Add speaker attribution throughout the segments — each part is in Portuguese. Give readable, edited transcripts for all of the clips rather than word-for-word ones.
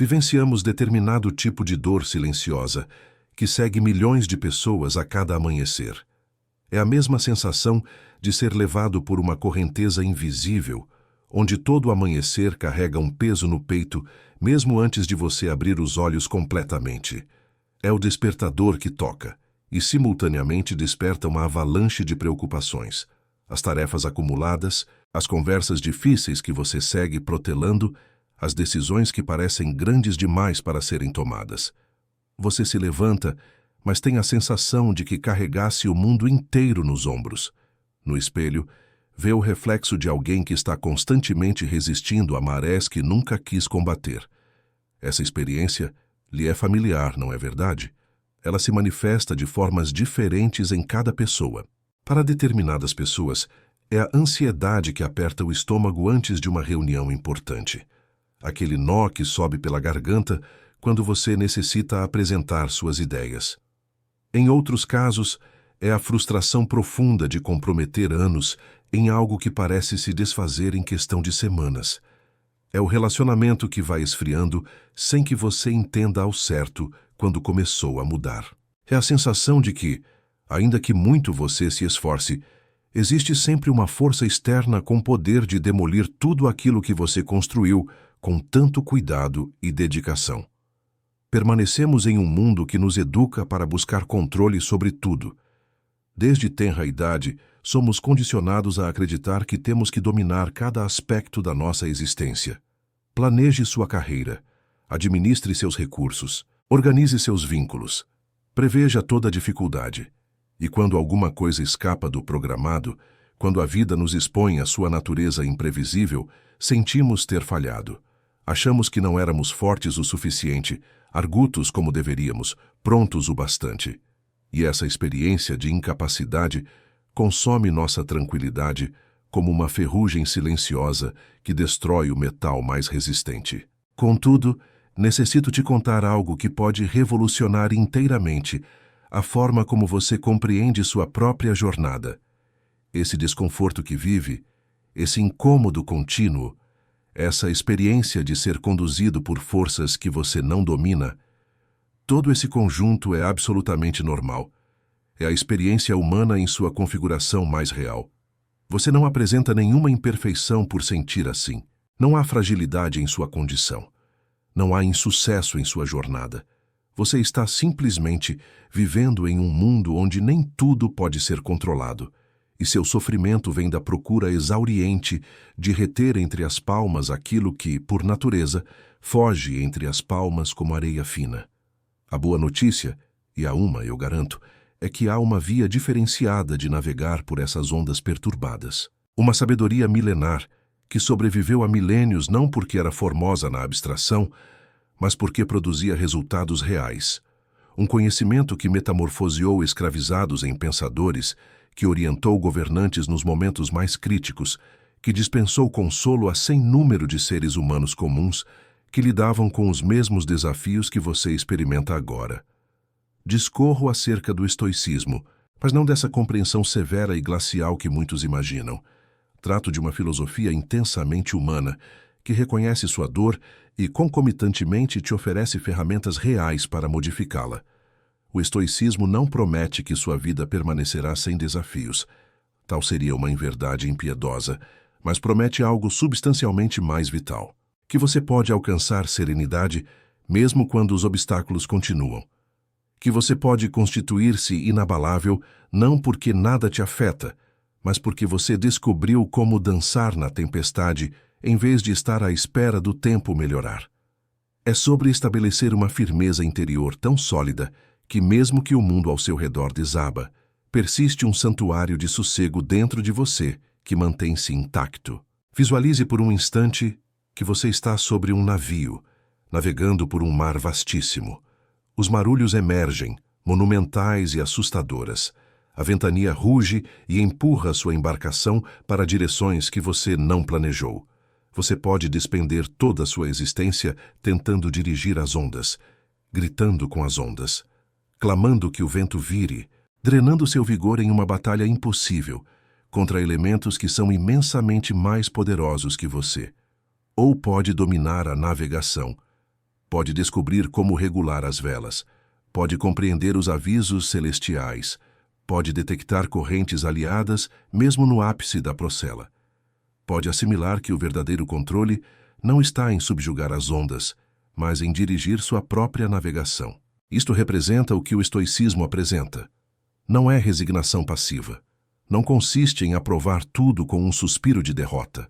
Speaker 1: Vivenciamos determinado tipo de dor silenciosa que segue milhões de pessoas a cada amanhecer. É a mesma sensação de ser levado por uma correnteza invisível, onde todo amanhecer carrega um peso no peito, mesmo antes de você abrir os olhos completamente. É o despertador que toca, e simultaneamente desperta uma avalanche de preocupações. As tarefas acumuladas, as conversas difíceis que você segue protelando, as decisões que parecem grandes demais para serem tomadas. Você se levanta, mas tem a sensação de que carregasse o mundo inteiro nos ombros. No espelho, vê o reflexo de alguém que está constantemente resistindo a marés que nunca quis combater. Essa experiência lhe é familiar, não é verdade? Ela se manifesta de formas diferentes em cada pessoa. Para determinadas pessoas, é a ansiedade que aperta o estômago antes de uma reunião importante. Aquele nó que sobe pela garganta quando você necessita apresentar suas ideias. Em outros casos, é a frustração profunda de comprometer anos em algo que parece se desfazer em questão de semanas. É o relacionamento que vai esfriando sem que você entenda ao certo quando começou a mudar. É a sensação de que, ainda que muito você se esforce, existe sempre uma força externa com poder de demolir tudo aquilo que você construiu com tanto cuidado e dedicação. Permanecemos em um mundo que nos educa para buscar controle sobre tudo. Desde tenra idade, somos condicionados a acreditar que temos que dominar cada aspecto da nossa existência. Planeje sua carreira, administre seus recursos, organize seus vínculos, preveja toda dificuldade. E quando alguma coisa escapa do programado, quando a vida nos expõe à sua natureza imprevisível, sentimos ter falhado. Achamos que não éramos fortes o suficiente, argutos como deveríamos, prontos o bastante. E essa experiência de incapacidade consome nossa tranquilidade como uma ferrugem silenciosa que destrói o metal mais resistente. Contudo, necessito te contar algo que pode revolucionar inteiramente a forma como você compreende sua própria jornada. Esse desconforto que vive, esse incômodo contínuo, essa experiência de ser conduzido por forças que você não domina, todo esse conjunto é absolutamente normal. É a experiência humana em sua configuração mais real. Você não apresenta nenhuma imperfeição por sentir assim. Não há fragilidade em sua condição. Não há insucesso em sua jornada. Você está simplesmente vivendo em um mundo onde nem tudo pode ser controlado, e seu sofrimento vem da procura exauriente de reter entre as palmas aquilo que, por natureza, foge entre as palmas como areia fina. A boa notícia, e há uma, eu garanto, é que há uma via diferenciada de navegar por essas ondas perturbadas. Uma sabedoria milenar que sobreviveu a milênios não porque era formosa na abstração, mas porque produzia resultados reais. Um conhecimento que metamorfoseou escravizados em pensadores, que orientou governantes nos momentos mais críticos, que dispensou consolo a sem número de seres humanos comuns que lidavam com os mesmos desafios que você experimenta agora. Discorro acerca do estoicismo, mas não dessa compreensão severa e glacial que muitos imaginam. Trato de uma filosofia intensamente humana, que reconhece sua dor e, concomitantemente, te oferece ferramentas reais para modificá-la. O estoicismo não promete que sua vida permanecerá sem desafios. Tal seria uma inverdade impiedosa, mas promete algo substancialmente mais vital. Que você pode alcançar serenidade, mesmo quando os obstáculos continuam. Que você pode constituir-se inabalável não porque nada te afeta, mas porque você descobriu como dançar na tempestade em vez de estar à espera do tempo melhorar. É sobre estabelecer uma firmeza interior tão sólida que mesmo que o mundo ao seu redor desaba, persiste um santuário de sossego dentro de você que mantém-se intacto. Visualize por um instante que você está sobre um navio, navegando por um mar vastíssimo. Os marulhos emergem, monumentais e assustadoras. A ventania ruge e empurra sua embarcação para direções que você não planejou. Você pode despender toda a sua existência tentando dirigir as ondas, gritando com as ondas, clamando que o vento vire, drenando seu vigor em uma batalha impossível contra elementos que são imensamente mais poderosos que você. Ou pode dominar a navegação, Pode descobrir como regular as velas. Pode compreender os avisos celestiais. Pode detectar correntes aliadas, mesmo no ápice da procela. Pode assimilar que o verdadeiro controle não está em subjugar as ondas, mas em dirigir sua própria navegação. Isto representa o que o estoicismo apresenta. Não é resignação passiva. Não consiste em aprovar tudo com um suspiro de derrota.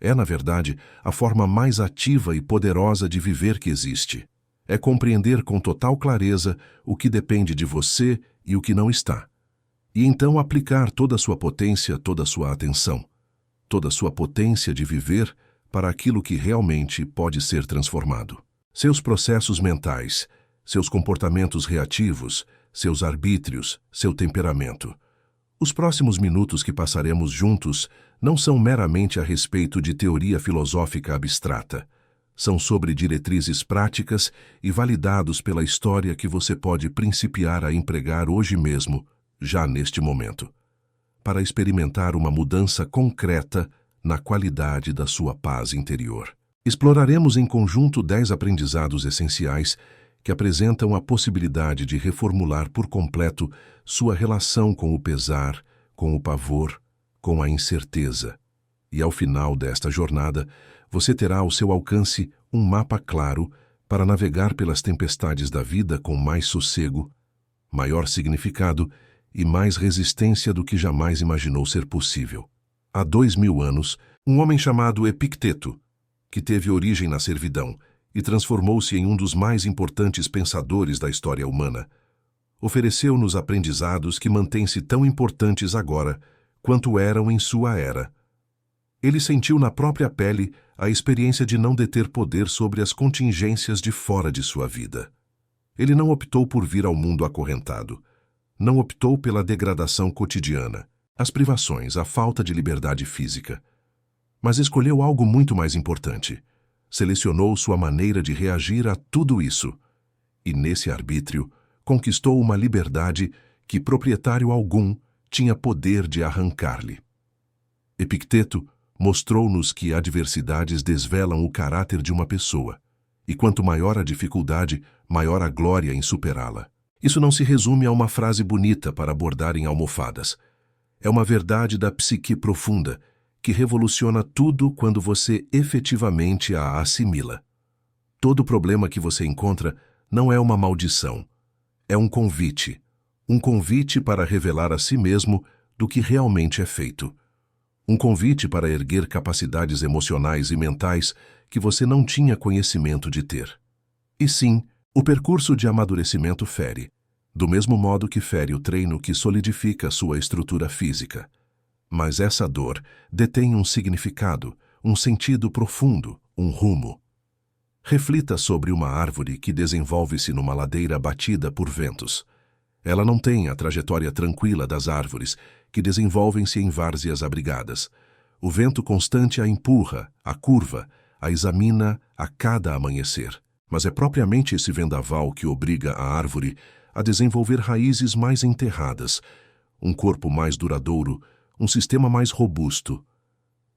Speaker 1: É, na verdade, a forma mais ativa e poderosa de viver que existe. É compreender com total clareza o que depende de você e o que não está. E então aplicar toda a sua potência, toda a sua atenção, toda a sua potência de viver para aquilo que realmente pode ser transformado. Seus processos mentais, seus comportamentos reativos, seus arbítrios, seu temperamento. Os próximos minutos que passaremos juntos não são meramente a respeito de teoria filosófica abstrata. São sobre diretrizes práticas e validados pela história que você pode principiar a empregar hoje mesmo, já neste momento, para experimentar uma mudança concreta na qualidade da sua paz interior. Exploraremos em conjunto 10 aprendizados essenciais que apresentam a possibilidade de reformular por completo sua relação com o pesar, com o pavor, com a incerteza. E ao final desta jornada, você terá ao seu alcance um mapa claro para navegar pelas tempestades da vida com mais sossego, maior significado e mais resistência do que jamais imaginou ser possível. Há 2000 anos, um homem chamado Epicteto, que teve origem na servidão e transformou-se em um dos mais importantes pensadores da história humana, ofereceu-nos aprendizados que mantêm-se tão importantes agora quanto eram em sua era. Ele sentiu na própria pele a experiência de não deter poder sobre as contingências de fora de sua vida. Ele não optou por vir ao mundo acorrentado. Não optou pela degradação cotidiana, as privações, a falta de liberdade física. Mas escolheu algo muito mais importante. Selecionou sua maneira de reagir a tudo isso. E nesse arbítrio, conquistou uma liberdade que proprietário algum tinha poder de arrancar-lhe. Epicteto mostrou-nos que adversidades desvelam o caráter de uma pessoa, e quanto maior a dificuldade, maior a glória em superá-la. Isso não se resume a uma frase bonita para bordar em almofadas. É uma verdade da psique profunda, que revoluciona tudo quando você efetivamente a assimila. Todo problema que você encontra não é uma maldição, é um convite para revelar a si mesmo do que realmente é feito. Um convite para erguer capacidades emocionais e mentais que você não tinha conhecimento de ter. E sim, o percurso de amadurecimento fere, do mesmo modo que fere o treino que solidifica sua estrutura física. Mas essa dor detém um significado, um sentido profundo, um rumo. Reflita sobre uma árvore que desenvolve-se numa ladeira batida por ventos. Ela não tem a trajetória tranquila das árvores, que desenvolvem-se em várzeas abrigadas. O vento constante a empurra, a curva, a examina a cada amanhecer. Mas é propriamente esse vendaval que obriga a árvore a desenvolver raízes mais enterradas, um corpo mais duradouro, um sistema mais robusto.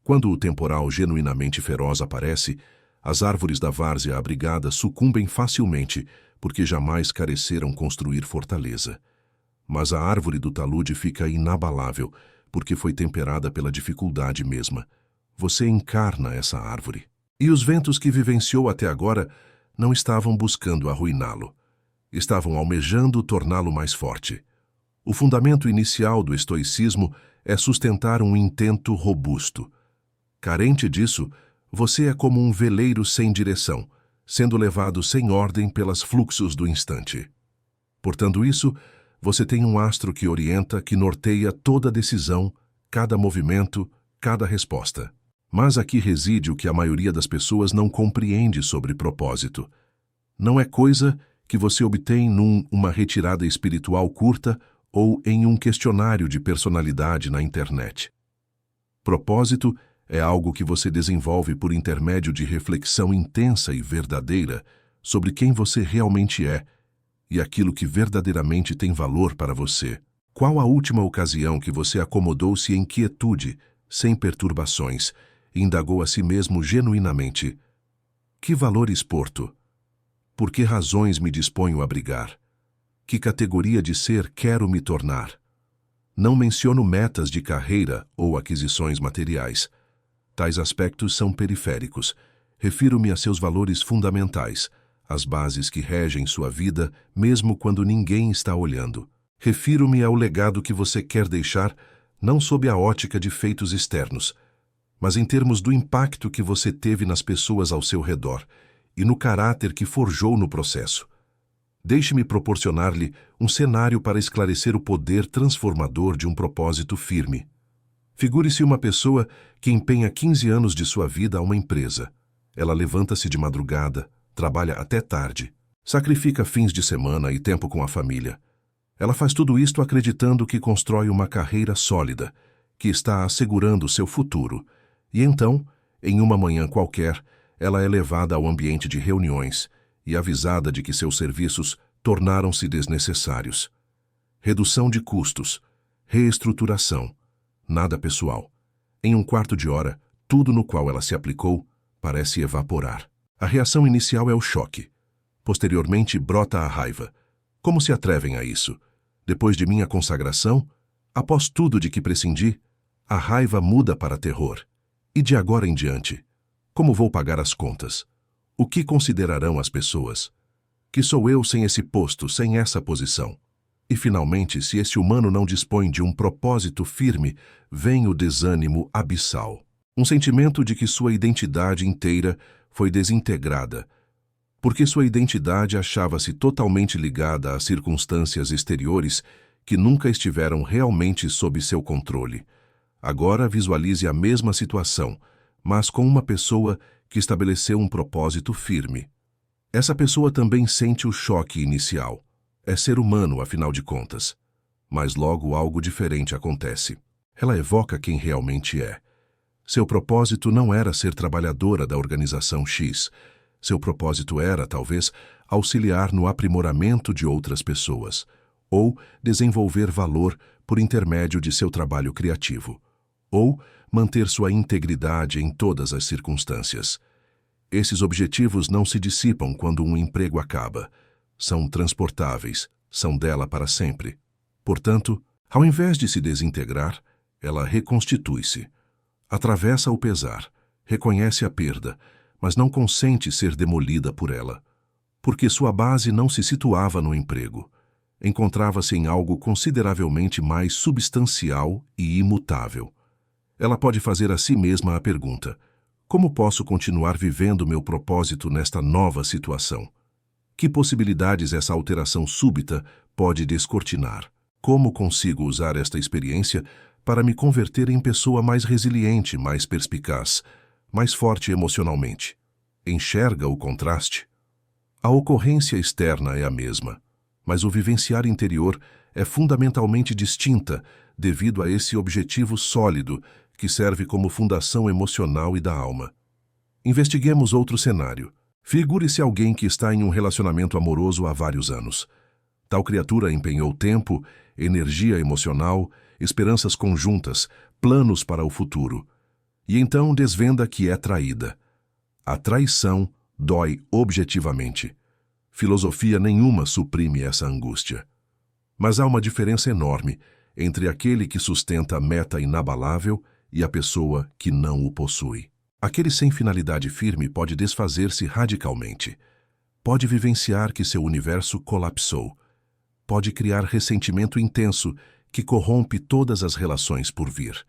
Speaker 1: Quando o temporal genuinamente feroz aparece, as árvores da várzea abrigada sucumbem facilmente, porque jamais careceram construir fortaleza. Mas a árvore do talude fica inabalável, porque foi temperada pela dificuldade mesma. Você encarna essa árvore. E os ventos que vivenciou até agora não estavam buscando arruiná-lo. Estavam almejando torná-lo mais forte. O fundamento inicial do estoicismo é sustentar um intento robusto. Carente disso, você é como um veleiro sem direção, sendo levado sem ordem pelos fluxos do instante. Portanto isso, você tem um astro que orienta, que norteia toda decisão, cada movimento, cada resposta. Mas aqui reside o que a maioria das pessoas não compreende sobre propósito. Não é coisa que você obtém numa retirada espiritual curta ou em um questionário de personalidade na internet. Propósito é algo que você desenvolve por intermédio de reflexão intensa e verdadeira sobre quem você realmente é e aquilo que verdadeiramente tem valor para você. Qual a última ocasião que você acomodou-se em quietude, sem perturbações, e indagou a si mesmo genuinamente: que valor exporto? Por que razões me disponho a brigar? Que categoria de ser quero me tornar? Não menciono metas de carreira ou aquisições materiais. Tais aspectos são periféricos. Refiro-me a seus valores fundamentais, as bases que regem sua vida, mesmo quando ninguém está olhando. Refiro-me ao legado que você quer deixar, não sob a ótica de feitos externos, mas em termos do impacto que você teve nas pessoas ao seu redor e no caráter que forjou no processo. Deixe-me proporcionar-lhe um cenário para esclarecer o poder transformador de um propósito firme. Figure-se uma pessoa que empenha 15 anos de sua vida a uma empresa. Ela levanta-se de madrugada, trabalha até tarde, sacrifica fins de semana e tempo com a família. Ela faz tudo isto acreditando que constrói uma carreira sólida, que está assegurando seu futuro. E então, em uma manhã qualquer, ela é levada ao ambiente de reuniões e avisada de que seus serviços tornaram-se desnecessários. Redução de custos, reestruturação, nada pessoal. Em um quarto de hora, tudo no qual ela se aplicou parece evaporar. A reação inicial é o choque. Posteriormente brota a raiva. Como se atrevem a isso? Depois de minha consagração, após tudo de que prescindi, a raiva muda para terror. E de agora em diante, como vou pagar as contas? O que considerarão as pessoas? Que sou eu sem esse posto, sem essa posição? E finalmente, se esse humano não dispõe de um propósito firme, vem o desânimo abissal. Um sentimento de que sua identidade inteira foi desintegrada, porque sua identidade achava-se totalmente ligada a circunstâncias exteriores que nunca estiveram realmente sob seu controle. Agora visualize a mesma situação, mas com uma pessoa que estabeleceu um propósito firme. Essa pessoa também sente o choque inicial. É ser humano, afinal de contas. Mas logo algo diferente acontece. Ela evoca quem realmente é. Seu propósito não era ser trabalhadora da organização X. Seu propósito era, talvez, auxiliar no aprimoramento de outras pessoas, ou desenvolver valor por intermédio de seu trabalho criativo, ou manter sua integridade em todas as circunstâncias. Esses objetivos não se dissipam quando um emprego acaba. São transportáveis, são dela para sempre. Portanto, ao invés de se desintegrar, ela reconstitui-se. Atravessa o pesar, reconhece a perda, mas não consente ser demolida por ela, porque sua base não se situava no emprego. Encontrava-se em algo consideravelmente mais substancial e imutável. Ela pode fazer a si mesma a pergunta: como posso continuar vivendo meu propósito nesta nova situação? Que possibilidades essa alteração súbita pode descortinar? Como consigo usar esta experiência para me converter em pessoa mais resiliente, mais perspicaz, mais forte emocionalmente? Enxerga o contraste? A ocorrência externa é a mesma, mas o vivenciar interior é fundamentalmente distinta devido a esse objetivo sólido que serve como fundação emocional e da alma. Investiguemos outro cenário. Figure-se alguém que está em um relacionamento amoroso há vários anos. Tal criatura empenhou tempo, energia emocional, esperanças conjuntas, planos para o futuro. E então desvenda que é traída. A traição dói objetivamente. Filosofia nenhuma suprime essa angústia. Mas há uma diferença enorme entre aquele que sustenta a meta inabalável e a pessoa que não o possui. Aquele sem finalidade firme pode desfazer-se radicalmente. Pode vivenciar que seu universo colapsou. Pode criar ressentimento intenso que corrompe todas as relações por vir.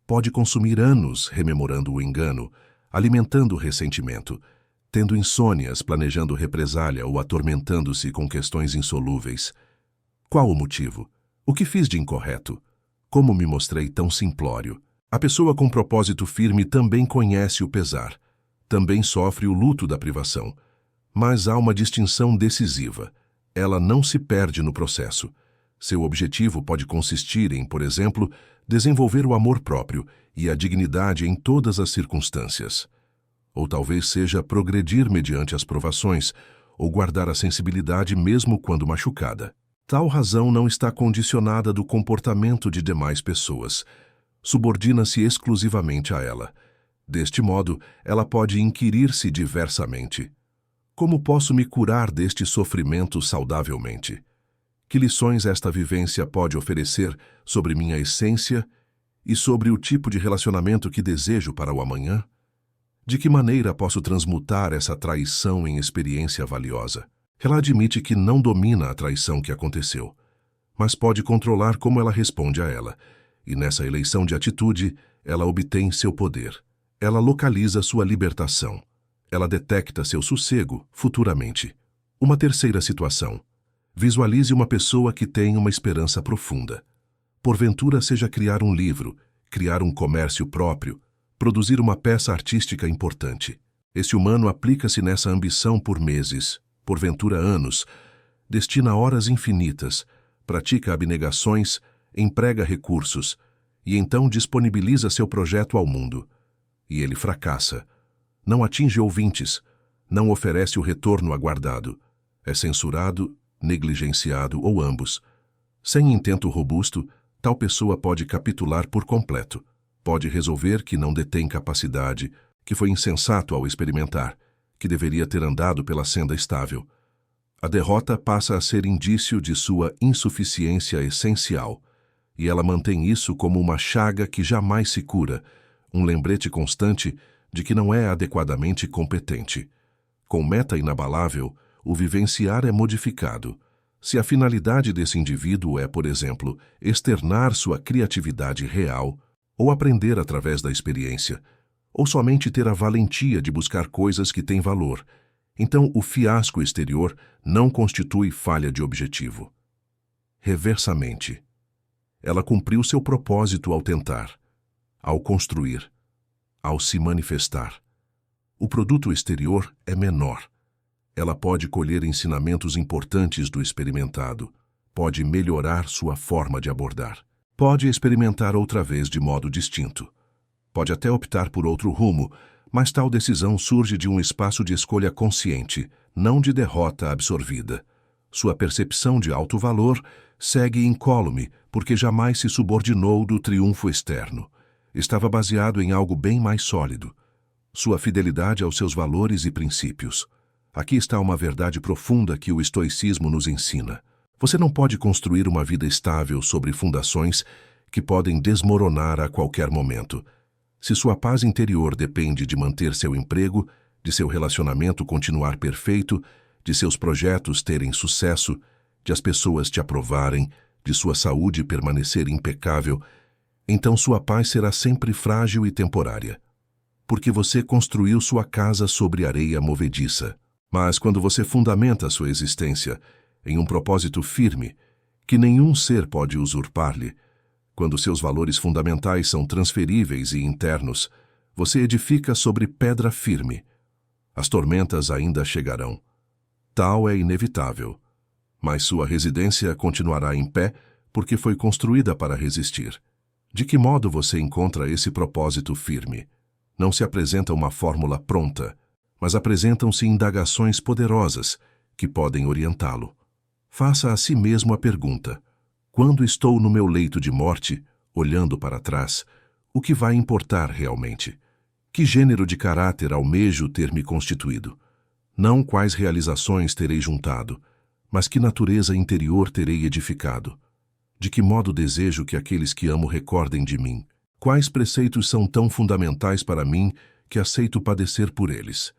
Speaker 1: Pode consumir anos rememorando o engano, alimentando o ressentimento, tendo insônias, planejando represália ou atormentando-se com questões insolúveis. Qual o motivo? O que fiz de incorreto? Como me mostrei tão simplório? A pessoa com propósito firme também conhece o pesar, também sofre o luto da privação. Mas há uma distinção decisiva. Ela não se perde no processo. Seu objetivo pode consistir em, por exemplo, desenvolver o amor próprio e a dignidade em todas as circunstâncias. Ou talvez seja progredir mediante as provações, ou guardar a sensibilidade mesmo quando machucada. Tal razão não está condicionada do comportamento de demais pessoas. Subordina-se exclusivamente a ela. Deste modo, ela pode inquirir-se diversamente. Como posso me curar deste sofrimento saudavelmente? Que lições esta vivência pode oferecer sobre minha essência e sobre o tipo de relacionamento que desejo para o amanhã? De que maneira posso transmutar essa traição em experiência valiosa? Ela admite que não domina a traição que aconteceu, mas pode controlar como ela responde a ela, e nessa eleição de atitude, ela obtém seu poder. Ela localiza sua libertação. Ela detecta seu sossego futuramente. Uma terceira situação. Visualize uma pessoa que tem uma esperança profunda. Porventura seja criar um livro, criar um comércio próprio, produzir uma peça artística importante. Esse humano aplica-se nessa ambição por meses, porventura anos, destina horas infinitas, pratica abnegações, emprega recursos e então disponibiliza seu projeto ao mundo. E ele fracassa. Não atinge ouvintes, não oferece o retorno aguardado. É censurado, negligenciado ou ambos. Sem intento robusto, tal pessoa pode capitular por completo. Pode resolver que não detém capacidade, que foi insensato ao experimentar, que deveria ter andado pela senda estável. A derrota passa a ser indício de sua insuficiência essencial, e ela mantém isso como uma chaga que jamais se cura, um lembrete constante de que não é adequadamente competente. Com meta inabalável, o vivenciar é modificado. Se a finalidade desse indivíduo é, por exemplo, externar sua criatividade real, ou aprender através da experiência, ou somente ter a valentia de buscar coisas que têm valor, então o fiasco exterior não constitui falha de objetivo. Reversamente, ela cumpriu seu propósito ao tentar, ao construir, ao se manifestar. O produto exterior é menor. Ela pode colher ensinamentos importantes do experimentado, pode melhorar sua forma de abordar, pode experimentar outra vez de modo distinto, pode até optar por outro rumo, mas tal decisão surge de um espaço de escolha consciente, não de derrota absorvida. Sua percepção de alto valor segue incólume, porque jamais se subordinou do triunfo externo. Estava baseado em algo bem mais sólido. Sua fidelidade aos seus valores e princípios. Aqui está uma verdade profunda que o estoicismo nos ensina. Você não pode construir uma vida estável sobre fundações que podem desmoronar a qualquer momento. Se sua paz interior depende de manter seu emprego, de seu relacionamento continuar perfeito, de seus projetos terem sucesso, de as pessoas te aprovarem, de sua saúde permanecer impecável, então sua paz será sempre frágil e temporária, porque você construiu sua casa sobre areia movediça. Mas quando você fundamenta sua existência em um propósito firme, que nenhum ser pode usurpar-lhe, quando seus valores fundamentais são transferíveis e internos, você edifica sobre pedra firme. As tormentas ainda chegarão. Tal é inevitável. Mas sua residência continuará em pé porque foi construída para resistir. De que modo você encontra esse propósito firme? Não se apresenta uma fórmula pronta, mas apresentam-se indagações poderosas que podem orientá-lo. Faça a si mesmo a pergunta: quando estou no meu leito de morte, olhando para trás, o que vai importar realmente? Que gênero de caráter almejo ter me constituído? Não quais realizações terei juntado, mas que natureza interior terei edificado? De que modo desejo que aqueles que amo recordem de mim? Quais preceitos são tão fundamentais para mim que aceito padecer por eles?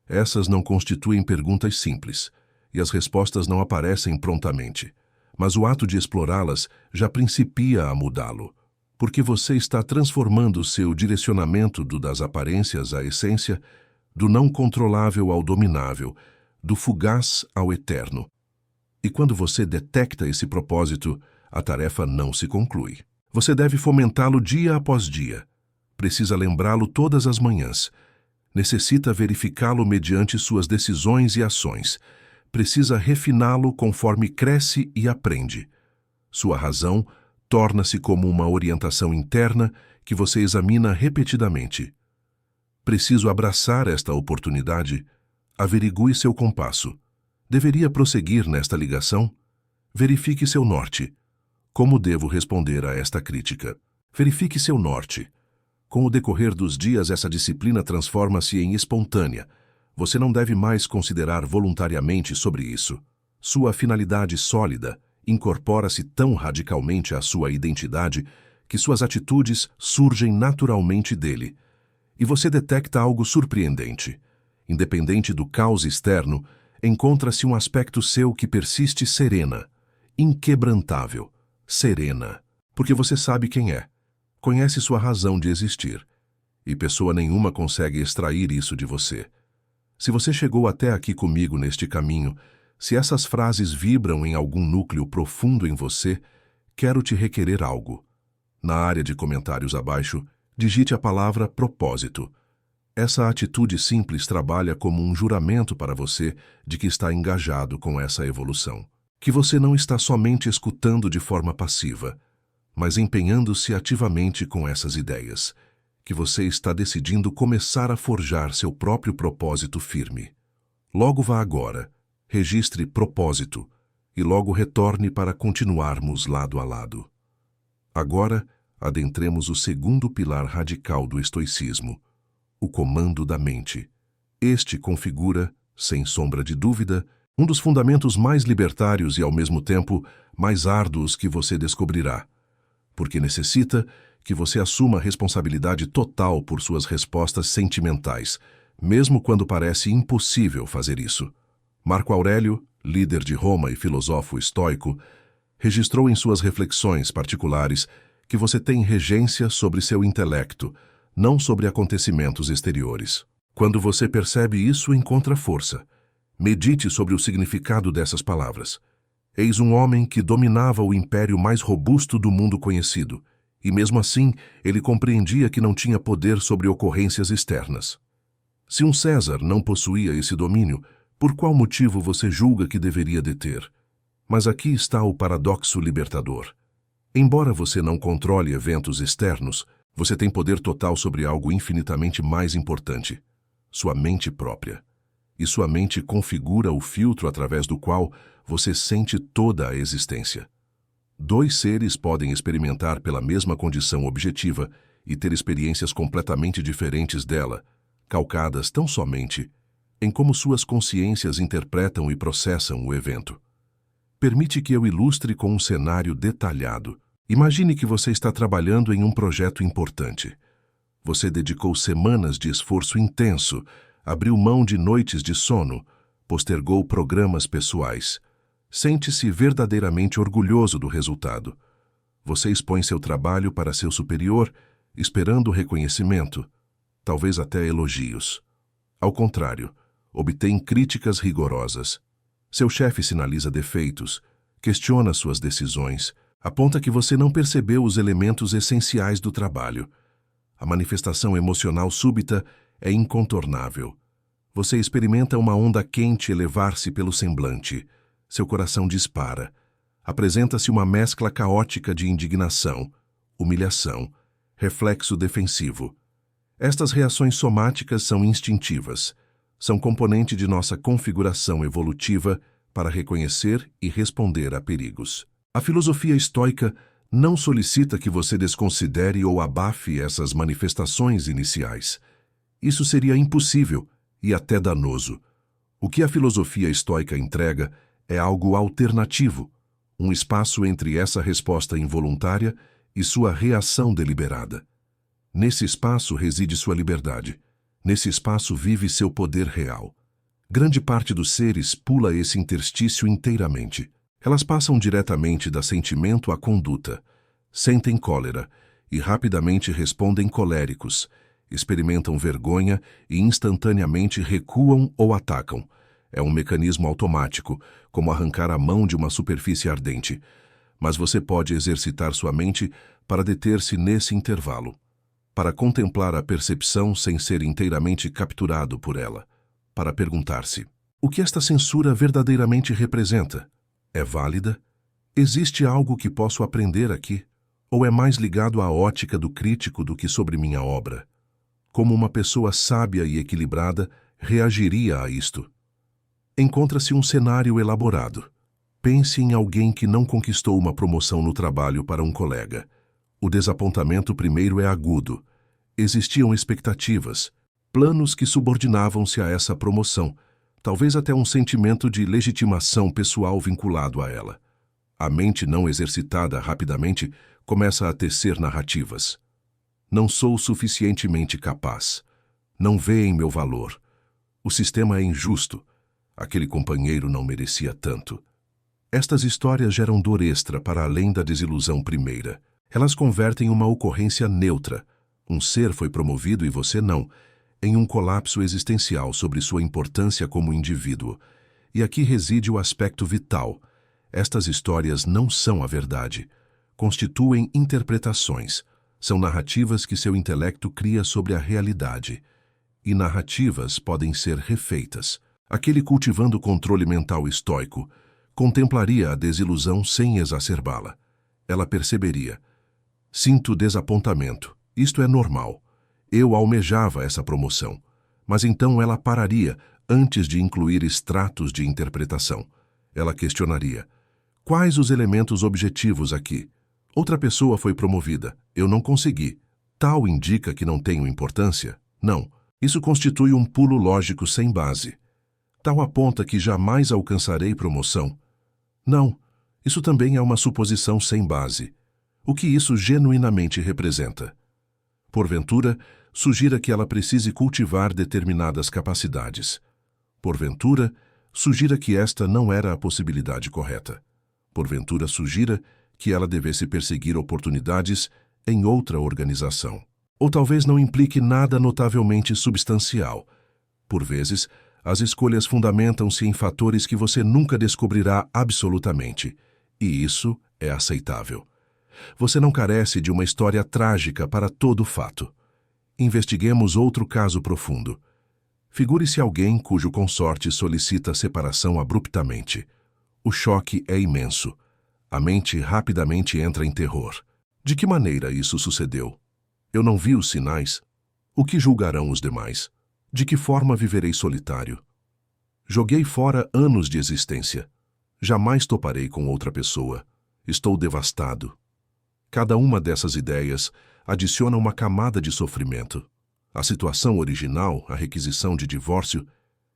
Speaker 1: Essas não constituem perguntas simples, e as respostas não aparecem prontamente, mas o ato de explorá-las já principia a mudá-lo, porque você está transformando seu direcionamento das aparências à essência, do não controlável ao dominável, do fugaz ao eterno. E quando você detecta esse propósito, a tarefa não se conclui. Você deve fomentá-lo dia após dia. Precisa lembrá-lo todas as manhãs. Necessita verificá-lo mediante suas decisões e ações. Precisa refiná-lo conforme cresce e aprende. Sua razão torna-se como uma orientação interna que você examina repetidamente. Preciso abraçar esta oportunidade. Averigue seu compasso. Deveria prosseguir nesta ligação? Verifique seu norte. Como devo responder a esta crítica? Verifique seu norte. Com o decorrer dos dias, essa disciplina transforma-se em espontânea. Você não deve mais considerar voluntariamente sobre isso. Sua finalidade sólida incorpora-se tão radicalmente à sua identidade que suas atitudes surgem naturalmente dele. E você detecta algo surpreendente. Independente do caos externo, encontra-se um aspecto seu que persiste serena, inquebrantável, serena, porque você sabe quem é, conhece sua razão de existir, e pessoa nenhuma consegue extrair isso de você. Se você chegou até aqui comigo neste caminho, se essas frases vibram em algum núcleo profundo em você, quero te requerer algo. Na área de comentários abaixo, digite a palavra propósito. Essa atitude simples trabalha como um juramento para você de que está engajado com essa evolução. Que você não está somente escutando de forma passiva, mas empenhando-se ativamente com essas ideias. Que você está decidindo começar a forjar seu próprio propósito firme. Logo vá agora, registre propósito e logo retorne para continuarmos lado a lado. Agora, adentremos o segundo pilar radical do estoicismo, o comando da mente. Este configura, sem sombra de dúvida, um dos fundamentos mais libertários e, ao mesmo tempo, mais árduos que você descobrirá, porque necessita que você assuma a responsabilidade total por suas respostas sentimentais, mesmo quando parece impossível fazer isso. Marco Aurélio, líder de Roma e filósofo estoico, registrou em suas reflexões particulares que você tem regência sobre seu intelecto, não sobre acontecimentos exteriores. Quando você percebe isso, encontra força. Medite sobre o significado dessas palavras. Eis um homem que dominava o império mais robusto do mundo conhecido, e mesmo assim ele compreendia que não tinha poder sobre ocorrências externas. Se um César não possuía esse domínio, por qual motivo você julga que deveria deter? Mas aqui está o paradoxo libertador. Embora você não controle eventos externos, você tem poder total sobre algo infinitamente mais importante, sua mente própria. E sua mente configura o filtro através do qual você sente toda a existência. Dois seres podem experimentar pela mesma condição objetiva e ter experiências completamente diferentes dela, calcadas tão somente em como suas consciências interpretam e processam o evento. Permite que eu ilustre com um cenário detalhado. Imagine que você está trabalhando em um projeto importante. Você dedicou semanas de esforço intenso, abriu mão de noites de sono, postergou programas pessoais. Sente-se verdadeiramente orgulhoso do resultado. Você expõe seu trabalho para seu superior, esperando reconhecimento, talvez até elogios. Ao contrário, obtém críticas rigorosas. Seu chefe sinaliza defeitos, questiona suas decisões, aponta que você não percebeu os elementos essenciais do trabalho. A manifestação emocional súbita é incontornável. Você experimenta uma onda quente elevar-se pelo semblante. Seu coração dispara. Apresenta-se uma mescla caótica de indignação, humilhação, reflexo defensivo. Estas reações somáticas são instintivas. São componente de nossa configuração evolutiva para reconhecer e responder a perigos. A filosofia estoica não solicita que você desconsidere ou abafe essas manifestações iniciais. Isso seria impossível e até danoso. O que a filosofia estoica entrega é algo alternativo, um espaço entre essa resposta involuntária e sua reação deliberada. Nesse espaço reside sua liberdade. Nesse espaço vive seu poder real. Grande parte dos seres pula esse interstício inteiramente. Elas passam diretamente da sentimento à conduta, sentem cólera e rapidamente respondem coléricos, experimentam vergonha e instantaneamente recuam ou atacam. É um mecanismo automático, como arrancar a mão de uma superfície ardente. Mas você pode exercitar sua mente para deter-se nesse intervalo, para contemplar a percepção sem ser inteiramente capturado por ela, para perguntar-se: o que esta censura verdadeiramente representa? É válida? Existe algo que posso aprender aqui? Ou é mais ligado à ótica do crítico do que sobre minha obra? Como uma pessoa sábia e equilibrada reagiria a isto? Encontra-se um cenário elaborado. Pense em alguém que não conquistou uma promoção no trabalho para um colega. O desapontamento primeiro é agudo. Existiam expectativas. planos que subordinavam-se a essa promoção, talvez até um sentimento de legitimação pessoal vinculado a ela. A mente não exercitada rapidamente começa a tecer narrativas. Não sou suficientemente capaz. Não veem meu valor. O sistema é injusto. Aquele companheiro não merecia tanto. Estas histórias geram dor extra para além da desilusão primeira. Elas convertem uma ocorrência neutra, um ser foi promovido e você não, em um colapso existencial sobre sua importância como indivíduo. E aqui reside o aspecto vital. Estas histórias não são a verdade. Constituem interpretações. São narrativas que seu intelecto cria sobre a realidade. E narrativas podem ser refeitas. Aquele cultivando o controle mental estoico contemplaria a desilusão sem exacerbá-la. Ela perceberia: sinto desapontamento. Isto é normal. Eu almejava essa promoção. Mas então ela pararia antes de incluir extratos de interpretação. Ela questionaria: quais os elementos objetivos aqui? Outra pessoa foi promovida. Eu não consegui. Tal indica que não tenho importância? Não. Isso constitui um pulo lógico sem base. Tal aponta que jamais alcançarei promoção? Não. Isso também é uma suposição sem base. O que isso genuinamente representa? Porventura, sugira que ela precise cultivar determinadas capacidades. Porventura, sugira que esta não era a possibilidade correta. Porventura, sugira que ela devesse perseguir oportunidades em outra organização. Ou talvez não implique nada notavelmente substancial. Por vezes, as escolhas fundamentam-se em fatores que você nunca descobrirá absolutamente. E isso é aceitável. Você não carece de uma história trágica para todo fato. Investiguemos outro caso profundo. Figure-se alguém cujo consorte solicita a separação abruptamente. O choque é imenso. A mente rapidamente entra em terror. De que maneira isso sucedeu? Eu não vi os sinais. O que julgarão os demais? De que forma viverei solitário? Joguei fora anos de existência. Jamais toparei com outra pessoa. Estou devastado. Cada uma dessas ideias adiciona uma camada de sofrimento. A situação original, a requisição de divórcio,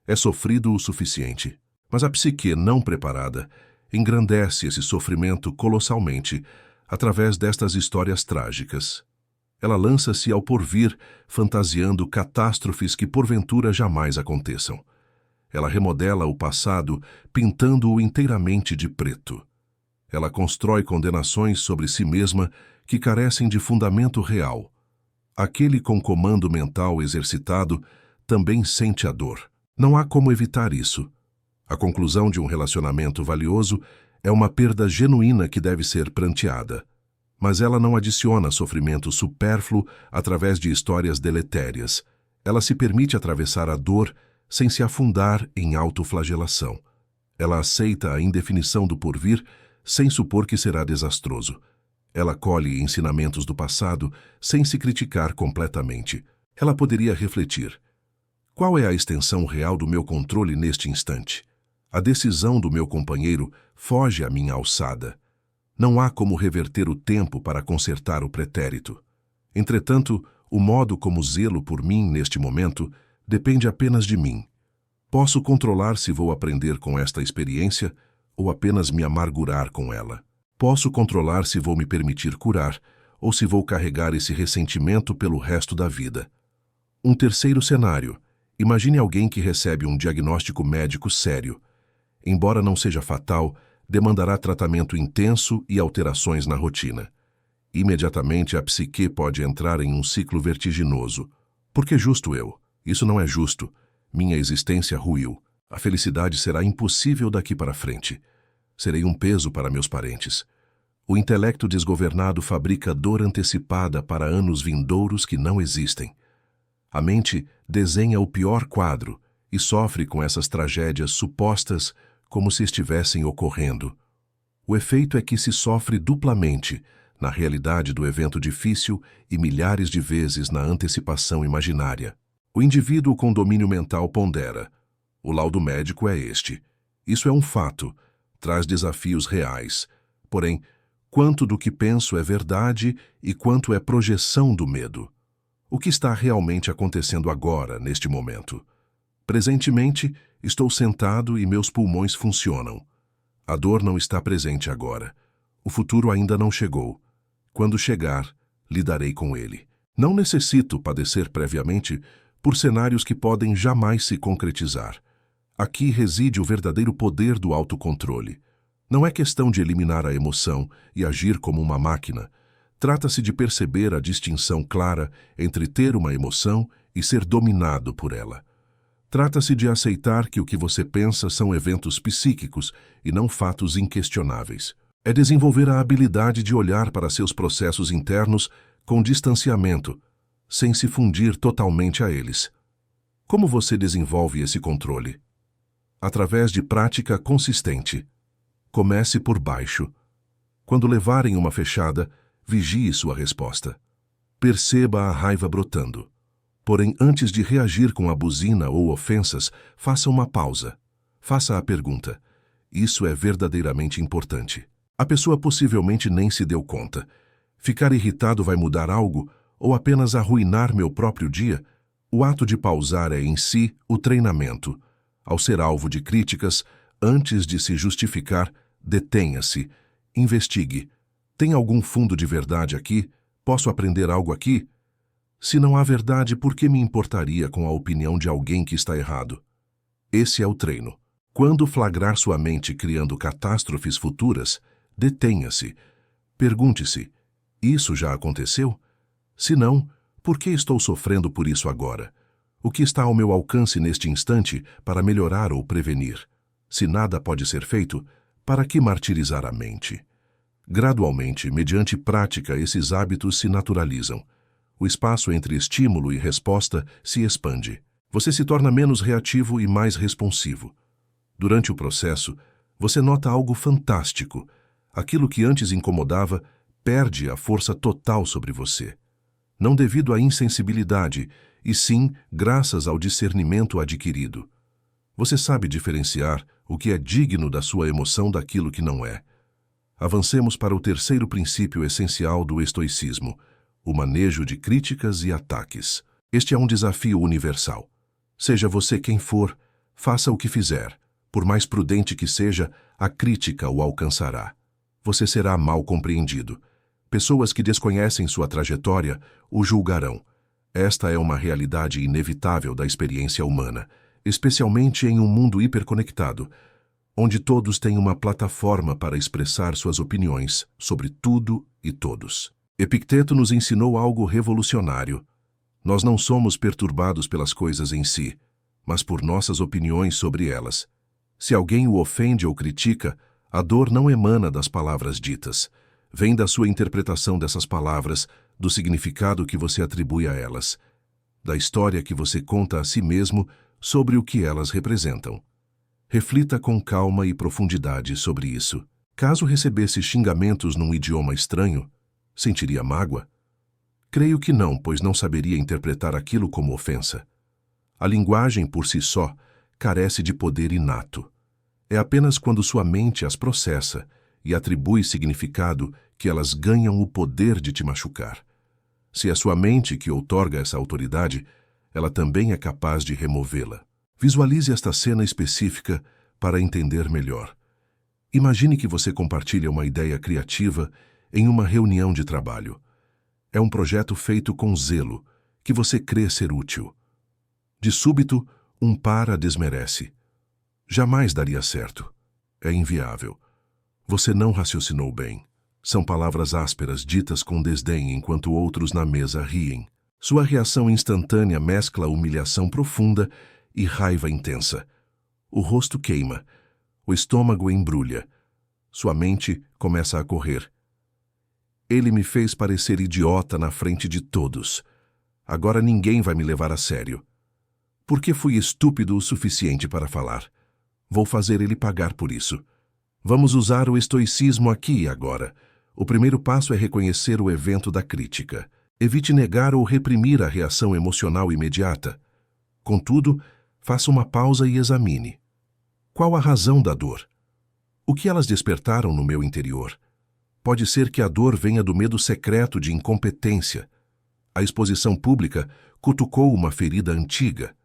Speaker 1: é sofrido o suficiente. Mas a psique não preparada engrandece esse sofrimento colossalmente através destas histórias trágicas. Ela lança-se ao porvir, fantasiando catástrofes que porventura jamais aconteçam. Ela remodela o passado, pintando-o inteiramente de preto. Ela constrói condenações sobre si mesma que carecem de fundamento real. Aquele com comando mental exercitado também sente a dor. Não há como evitar isso. A conclusão de um relacionamento valioso é uma perda genuína que deve ser pranteada. Mas ela não adiciona sofrimento supérfluo através de histórias deletérias. Ela se permite atravessar a dor sem se afundar em autoflagelação. Ela aceita a indefinição do porvir sem supor que será desastroso. Ela colhe ensinamentos do passado sem se criticar completamente. Ela poderia refletir: qual é a extensão real do meu controle neste instante? A decisão do meu companheiro foge à minha alçada. Não há como reverter o tempo para consertar o pretérito. Entretanto, o modo como zelo por mim neste momento depende apenas de mim. Posso controlar se vou aprender com esta experiência ou apenas me amargurar com ela. Posso controlar se vou me permitir curar ou se vou carregar esse ressentimento pelo resto da vida. Um terceiro cenário. Imagine alguém que recebe um diagnóstico médico sério. Embora não seja fatal, demandará tratamento intenso e alterações na rotina. Imediatamente a psique pode entrar em um ciclo vertiginoso. Por que justo eu? Isso não é justo. Minha existência ruiu. A felicidade será impossível daqui para frente. Serei um peso para meus parentes. O intelecto desgovernado fabrica dor antecipada para anos vindouros que não existem. A mente desenha o pior quadro e sofre com essas tragédias supostas como se estivessem ocorrendo. O efeito é que se sofre duplamente na realidade do evento difícil e milhares de vezes na antecipação imaginária. O indivíduo com domínio mental pondera: o laudo médico é este. Isso é um fato, traz desafios reais. Porém, quanto do que penso é verdade e quanto é projeção do medo? O que está realmente acontecendo agora, neste momento? Presentemente, estou sentado e meus pulmões funcionam. A dor não está presente agora. O futuro ainda não chegou. Quando chegar, lidarei com ele. Não necessito padecer previamente por cenários que podem jamais se concretizar. Aqui reside o verdadeiro poder do autocontrole. Não é questão de eliminar a emoção e agir como uma máquina. Trata-se de perceber a distinção clara entre ter uma emoção e ser dominado por ela. Trata-se de aceitar que o que você pensa são eventos psíquicos e não fatos inquestionáveis. É desenvolver a habilidade de olhar para seus processos internos com distanciamento, sem se fundir totalmente a eles. Como você desenvolve esse controle? Através de prática consistente. Comece por baixo. Quando levarem uma fechada, vigie sua resposta. Perceba a raiva brotando. Porém, antes de reagir com a buzina ou ofensas, faça uma pausa. Faça a pergunta: isso é verdadeiramente importante? A pessoa possivelmente nem se deu conta. Ficar irritado vai mudar algo ou apenas arruinar meu próprio dia? O ato de pausar é em si o treinamento. Ao ser alvo de críticas, antes de se justificar, detenha-se. Investigue. Tem algum fundo de verdade aqui? Posso aprender algo aqui? Se não há verdade, por que me importaria com a opinião de alguém que está errado? Esse é o treino. Quando flagrar sua mente criando catástrofes futuras, detenha-se. Pergunte-se: isso já aconteceu? Se não, por que estou sofrendo por isso agora? O que está ao meu alcance neste instante para melhorar ou prevenir? Se nada pode ser feito, para que martirizar a mente? Gradualmente, mediante prática, esses hábitos se naturalizam. O espaço entre estímulo e resposta se expande. Você se torna menos reativo e mais responsivo. Durante o processo, você nota algo fantástico. Aquilo que antes incomodava perde a força total sobre você. Não devido à insensibilidade, e sim graças ao discernimento adquirido. Você sabe diferenciar o que é digno da sua emoção daquilo que não é. Avancemos para o terceiro princípio essencial do estoicismo: o manejo de críticas e ataques. Este é um desafio universal. Seja você quem for, faça o que fizer. Por mais prudente que seja, a crítica o alcançará. Você será mal compreendido. Pessoas que desconhecem sua trajetória o julgarão. Esta é uma realidade inevitável da experiência humana, especialmente em um mundo hiperconectado, onde todos têm uma plataforma para expressar suas opiniões sobre tudo e todos. Epicteto nos ensinou algo revolucionário. Nós não somos perturbados pelas coisas em si, mas por nossas opiniões sobre elas. Se alguém o ofende ou critica, a dor não emana das palavras ditas. Vem da sua interpretação dessas palavras, do significado que você atribui a elas, da história que você conta a si mesmo sobre o que elas representam. Reflita com calma e profundidade sobre isso. Caso recebesse xingamentos num idioma estranho, sentiria mágoa? Creio que não, pois não saberia interpretar aquilo como ofensa. A linguagem, por si só, carece de poder inato. É apenas quando sua mente as processa e atribui significado que elas ganham o poder de te machucar. Se é sua mente que outorga essa autoridade, ela também é capaz de removê-la. Visualize esta cena específica para entender melhor. Imagine que você compartilha uma ideia criativa em uma reunião de trabalho. É um projeto feito com zelo, que você crê ser útil. De súbito, um par a desmerece. Jamais daria certo. É inviável. Você não raciocinou bem. São palavras ásperas ditas com desdém enquanto outros na mesa riem. Sua reação instantânea mescla humilhação profunda e raiva intensa. O rosto queima. O estômago embrulha. Sua mente começa a correr. Ele me fez parecer idiota na frente de todos. Agora ninguém vai me levar a sério. Por que fui estúpido o suficiente para falar? Vou fazer ele pagar por isso. Vamos usar o estoicismo aqui e agora. O primeiro passo é reconhecer o evento da crítica. Evite negar ou reprimir a reação emocional imediata. Contudo, faça uma pausa e examine. Qual a razão da dor? O que elas despertaram no meu interior? Pode ser que a dor venha do medo secreto de incompetência. A exposição pública cutucou uma ferida antiga.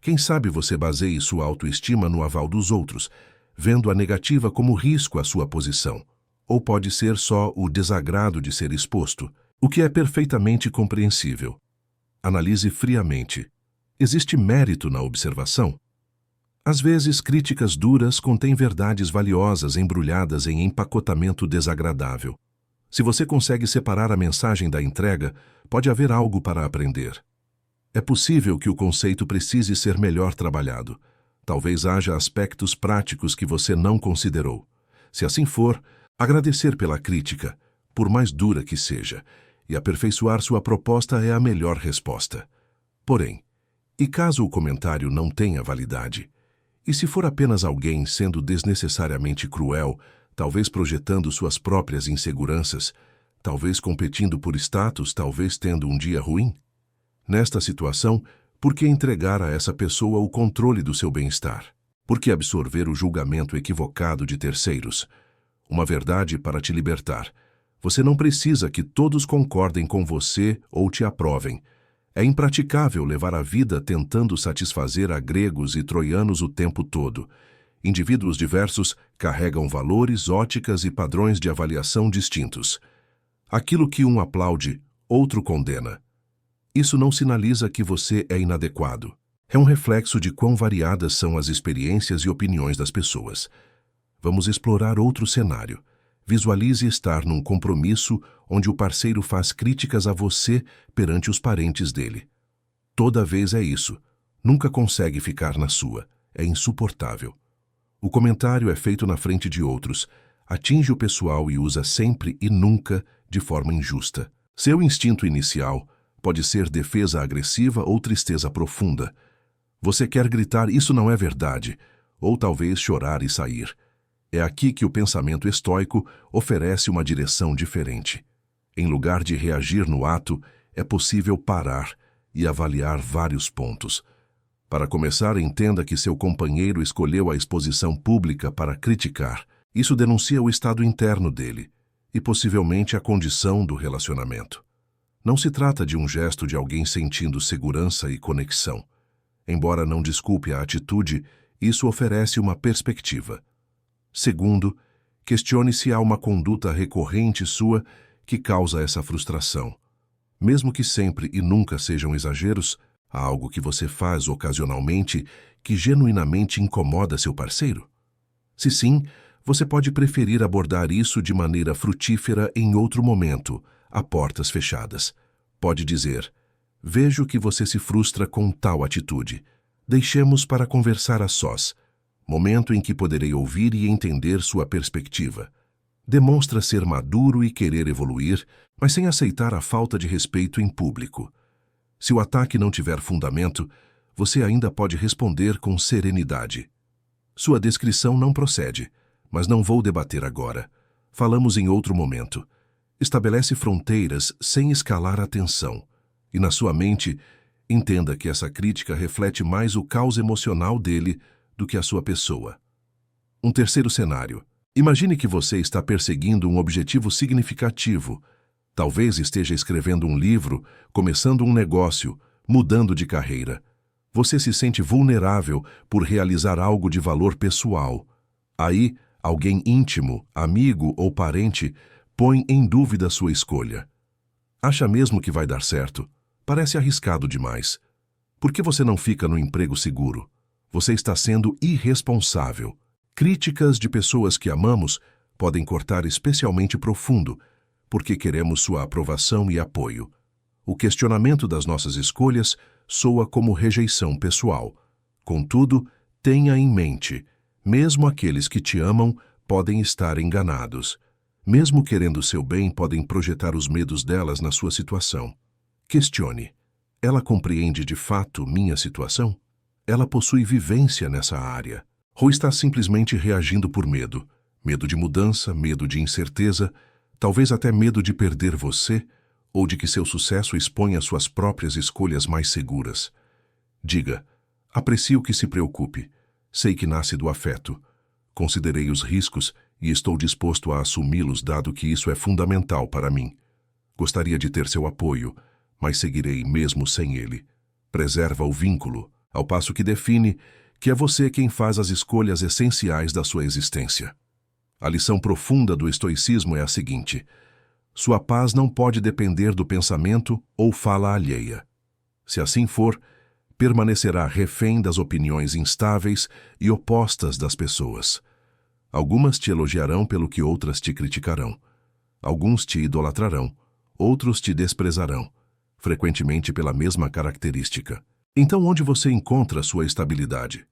Speaker 1: Quem sabe você baseie sua autoestima no aval dos outros, vendo a negativa como risco à sua posição. Ou pode ser só o desagrado de ser exposto, o que é perfeitamente compreensível. Analise friamente. Existe mérito na observação? Às vezes, críticas duras contêm verdades valiosas embrulhadas em empacotamento desagradável. Se você consegue separar a mensagem da entrega, pode haver algo para aprender. É possível que o conceito precise ser melhor trabalhado. Talvez haja aspectos práticos que você não considerou. Se assim for, agradecer pela crítica, por mais dura que seja, e aperfeiçoar sua proposta é a melhor resposta. Porém, e caso o comentário não tenha validade? E se for apenas alguém sendo desnecessariamente cruel, talvez projetando suas próprias inseguranças, talvez competindo por status, talvez tendo um dia ruim? Nesta situação, por que entregar a essa pessoa o controle do seu bem-estar? Por que absorver o julgamento equivocado de terceiros? Uma verdade para te libertar. Você não precisa que todos concordem com você ou te aprovem. É impraticável levar a vida tentando satisfazer a gregos e troianos o tempo todo. Indivíduos diversos carregam valores, óticas e padrões de avaliação distintos. Aquilo que um aplaude, outro condena. Isso não sinaliza que você é inadequado. É um reflexo de quão variadas são as experiências e opiniões das pessoas. Vamos explorar outro cenário. Visualize estar num compromisso onde o parceiro faz críticas a você perante os parentes dele. Toda vez é isso. Nunca consegue ficar na sua. É insuportável. O comentário é feito na frente de outros, atinge o pessoal e usa sempre e nunca de forma injusta. Seu instinto inicial pode ser defesa agressiva ou tristeza profunda. Você quer gritar, isso não é verdade, ou talvez chorar e sair. É aqui que o pensamento estoico oferece uma direção diferente. Em lugar de reagir no ato, é possível parar e avaliar vários pontos. Para começar, entenda que seu companheiro escolheu a exposição pública para criticar. Isso denuncia o estado interno dele e possivelmente a condição do relacionamento. Não se trata de um gesto de alguém sentindo segurança e conexão. Embora não desculpe a atitude, isso oferece uma perspectiva. Segundo, questione se há uma conduta recorrente sua que causa essa frustração. Mesmo que sempre e nunca sejam exageros, há algo que você faz ocasionalmente que genuinamente incomoda seu parceiro? Se sim, você pode preferir abordar isso de maneira frutífera em outro momento, a portas fechadas. Pode dizer: vejo que você se frustra com tal atitude. Deixemos para conversar a sós. Momento em que poderei ouvir e entender sua perspectiva. Demonstra ser maduro e querer evoluir, mas sem aceitar a falta de respeito em público. Se o ataque não tiver fundamento, você ainda pode responder com serenidade. Sua descrição não procede, mas não vou debater agora. Falamos em outro momento. Estabelece fronteiras sem escalar a tensão. E na sua mente, entenda que essa crítica reflete mais o caos emocional dele do que a sua pessoa. Um terceiro cenário. Imagine que você está perseguindo um objetivo significativo. Talvez esteja escrevendo um livro, começando um negócio, mudando de carreira. Você se sente vulnerável por realizar algo de valor pessoal. Aí, alguém íntimo, amigo ou parente, põe em dúvida sua escolha. Acha mesmo que vai dar certo? Parece arriscado demais. Por que você não fica no emprego seguro? Você está sendo irresponsável. Críticas de pessoas que amamos podem cortar especialmente profundo, porque queremos sua aprovação e apoio. O questionamento das nossas escolhas soa como rejeição pessoal. Contudo, tenha em mente, mesmo aqueles que te amam podem estar enganados. Mesmo querendo seu bem, podem projetar os medos delas na sua situação. Questione: ela compreende de fato minha situação? Ela possui vivência nessa área? Ou está simplesmente reagindo por medo? Medo de mudança, medo de incerteza, talvez até medo de perder você ou de que seu sucesso exponha suas próprias escolhas mais seguras. Diga: aprecio que se preocupe. Sei que nasce do afeto. Considerei os riscos e estou disposto a assumi-los, dado que isso é fundamental para mim. Gostaria de ter seu apoio, mas seguirei mesmo sem ele. Preserva o vínculo, ao passo que define que é você quem faz as escolhas essenciais da sua existência. A lição profunda do estoicismo é a seguinte: sua paz não pode depender do pensamento ou fala alheia. Se assim for, permanecerá refém das opiniões instáveis e opostas das pessoas. Algumas te elogiarão pelo que outras te criticarão. Alguns te idolatrarão, outros te desprezarão, frequentemente pela mesma característica. Então, onde você encontra sua estabilidade?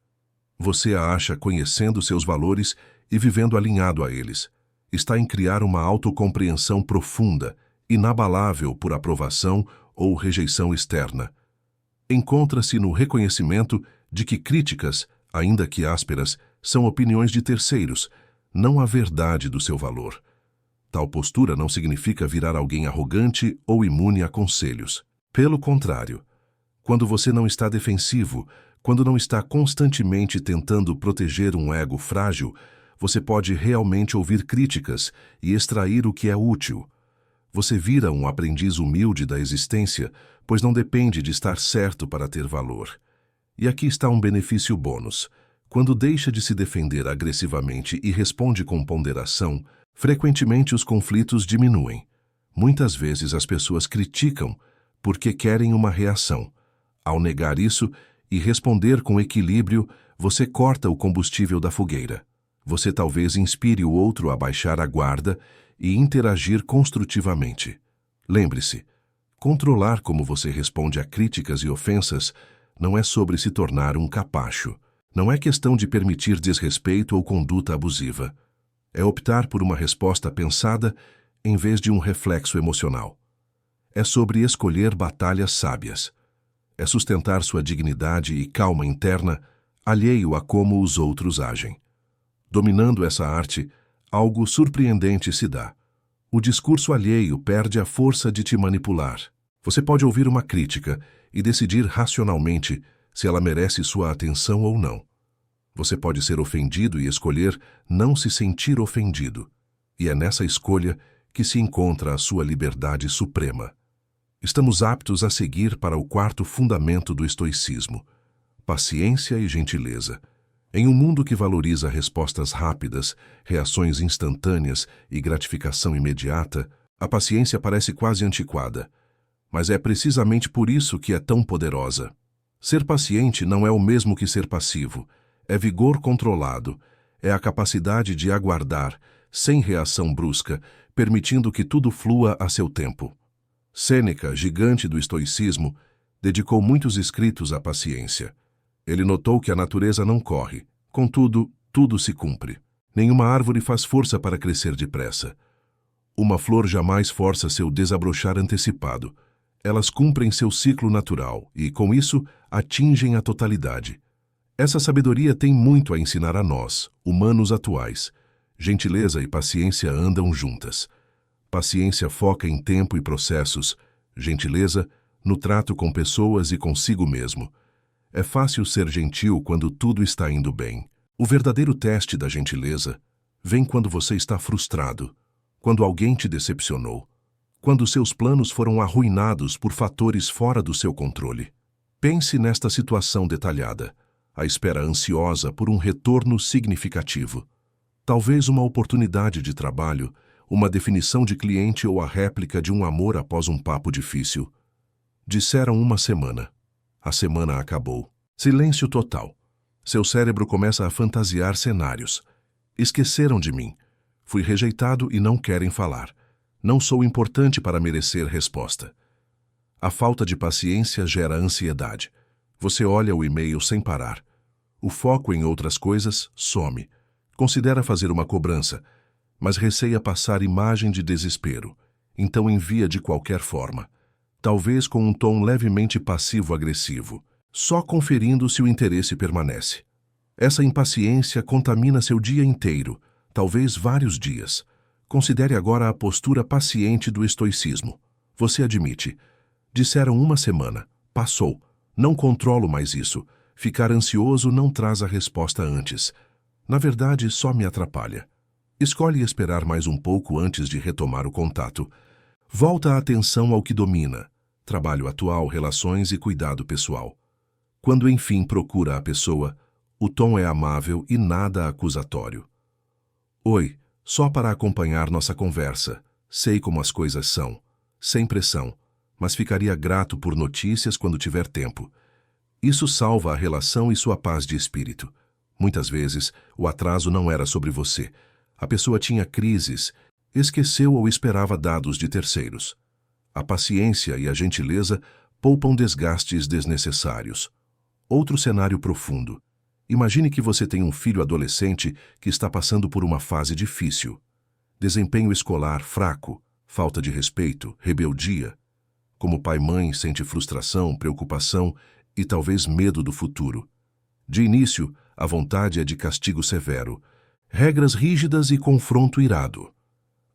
Speaker 1: Você a acha conhecendo seus valores e vivendo alinhado a eles. Está em criar uma autocompreensão profunda, inabalável por aprovação ou rejeição externa. Encontra-se no reconhecimento de que críticas, ainda que ásperas, são opiniões de terceiros, não a verdade do seu valor. Tal postura não significa virar alguém arrogante ou imune a conselhos. Pelo contrário, quando você não está defensivo, quando não está constantemente tentando proteger um ego frágil, você pode realmente ouvir críticas e extrair o que é útil. Você vira um aprendiz humilde da existência, pois não depende de estar certo para ter valor. E aqui está um benefício bônus. Quando deixa de se defender agressivamente e responde com ponderação, frequentemente os conflitos diminuem. Muitas vezes as pessoas criticam porque querem uma reação. Ao negar isso e responder com equilíbrio, você corta o combustível da fogueira. Você talvez inspire o outro a baixar a guarda e interagir construtivamente. Lembre-se, controlar como você responde a críticas e ofensas não é sobre se tornar um capacho. Não é questão de permitir desrespeito ou conduta abusiva. É optar por uma resposta pensada em vez de um reflexo emocional. É sobre escolher batalhas sábias. É sustentar sua dignidade e calma interna, alheio a como os outros agem. Dominando essa arte, algo surpreendente se dá. O discurso alheio perde a força de te manipular. Você pode ouvir uma crítica e decidir racionalmente se ela merece sua atenção ou não. Você pode ser ofendido e escolher não se sentir ofendido. E é nessa escolha que se encontra a sua liberdade suprema. Estamos aptos a seguir para o quarto fundamento do estoicismo: paciência e gentileza. Em um mundo que valoriza respostas rápidas, reações instantâneas e gratificação imediata, a paciência parece quase antiquada. Mas é precisamente por isso que é tão poderosa. Ser paciente não é o mesmo que ser passivo. É vigor controlado, é a capacidade de aguardar, sem reação brusca, permitindo que tudo flua a seu tempo. Sêneca, gigante do estoicismo, dedicou muitos escritos à paciência. Ele notou que a natureza não corre, contudo, tudo se cumpre. Nenhuma árvore faz força para crescer depressa. Uma flor jamais força seu desabrochar antecipado. Elas cumprem seu ciclo natural e, com isso, atingem a totalidade. Essa sabedoria tem muito a ensinar a nós, humanos atuais. Gentileza e paciência andam juntas. Paciência foca em tempo e processos, gentileza no trato com pessoas e consigo mesmo. É fácil ser gentil quando tudo está indo bem. O verdadeiro teste da gentileza vem quando você está frustrado, quando alguém te decepcionou, quando seus planos foram arruinados por fatores fora do seu controle. Pense nesta situação detalhada, a espera ansiosa por um retorno significativo. Talvez uma oportunidade de trabalho, uma definição de cliente ou a réplica de um amor após um papo difícil. Disseram uma semana. A semana acabou. Silêncio total. Seu cérebro começa a fantasiar cenários. Esqueceram de mim. Fui rejeitado e não querem falar. Não sou importante para merecer resposta. A falta de paciência gera ansiedade. Você olha o e-mail sem parar. O foco em outras coisas some. Considera fazer uma cobrança, mas receia passar imagem de desespero. Então envia de qualquer forma. Talvez com um tom levemente passivo-agressivo, só conferindo se o interesse permanece. Essa impaciência contamina seu dia inteiro, talvez vários dias. Considere agora a postura paciente do estoicismo. Você admite: disseram uma semana, passou, não controlo mais isso. Ficar ansioso não traz a resposta antes. Na verdade, só me atrapalha. Escolhe esperar mais um pouco antes de retomar o contato. Volta a atenção ao que domina. trabalho atual, relações e cuidado pessoal. Quando enfim procura a pessoa, o tom é amável e nada acusatório. Oi, só para acompanhar nossa conversa. Sei como as coisas são. Sem pressão, mas ficaria grato por notícias quando tiver tempo. Isso salva a relação e sua paz de espírito. Muitas vezes, o atraso não era sobre você. A pessoa tinha crises, esqueceu ou esperava dados de terceiros. A paciência e a gentileza poupam desgastes desnecessários. Outro cenário profundo. Imagine que você tem um filho adolescente que está passando por uma fase difícil. Desempenho escolar fraco, falta de respeito, rebeldia. Como pai e mãe, sente frustração, preocupação e talvez medo do futuro. De início, a vontade é de castigo severo, regras rígidas e confronto irado.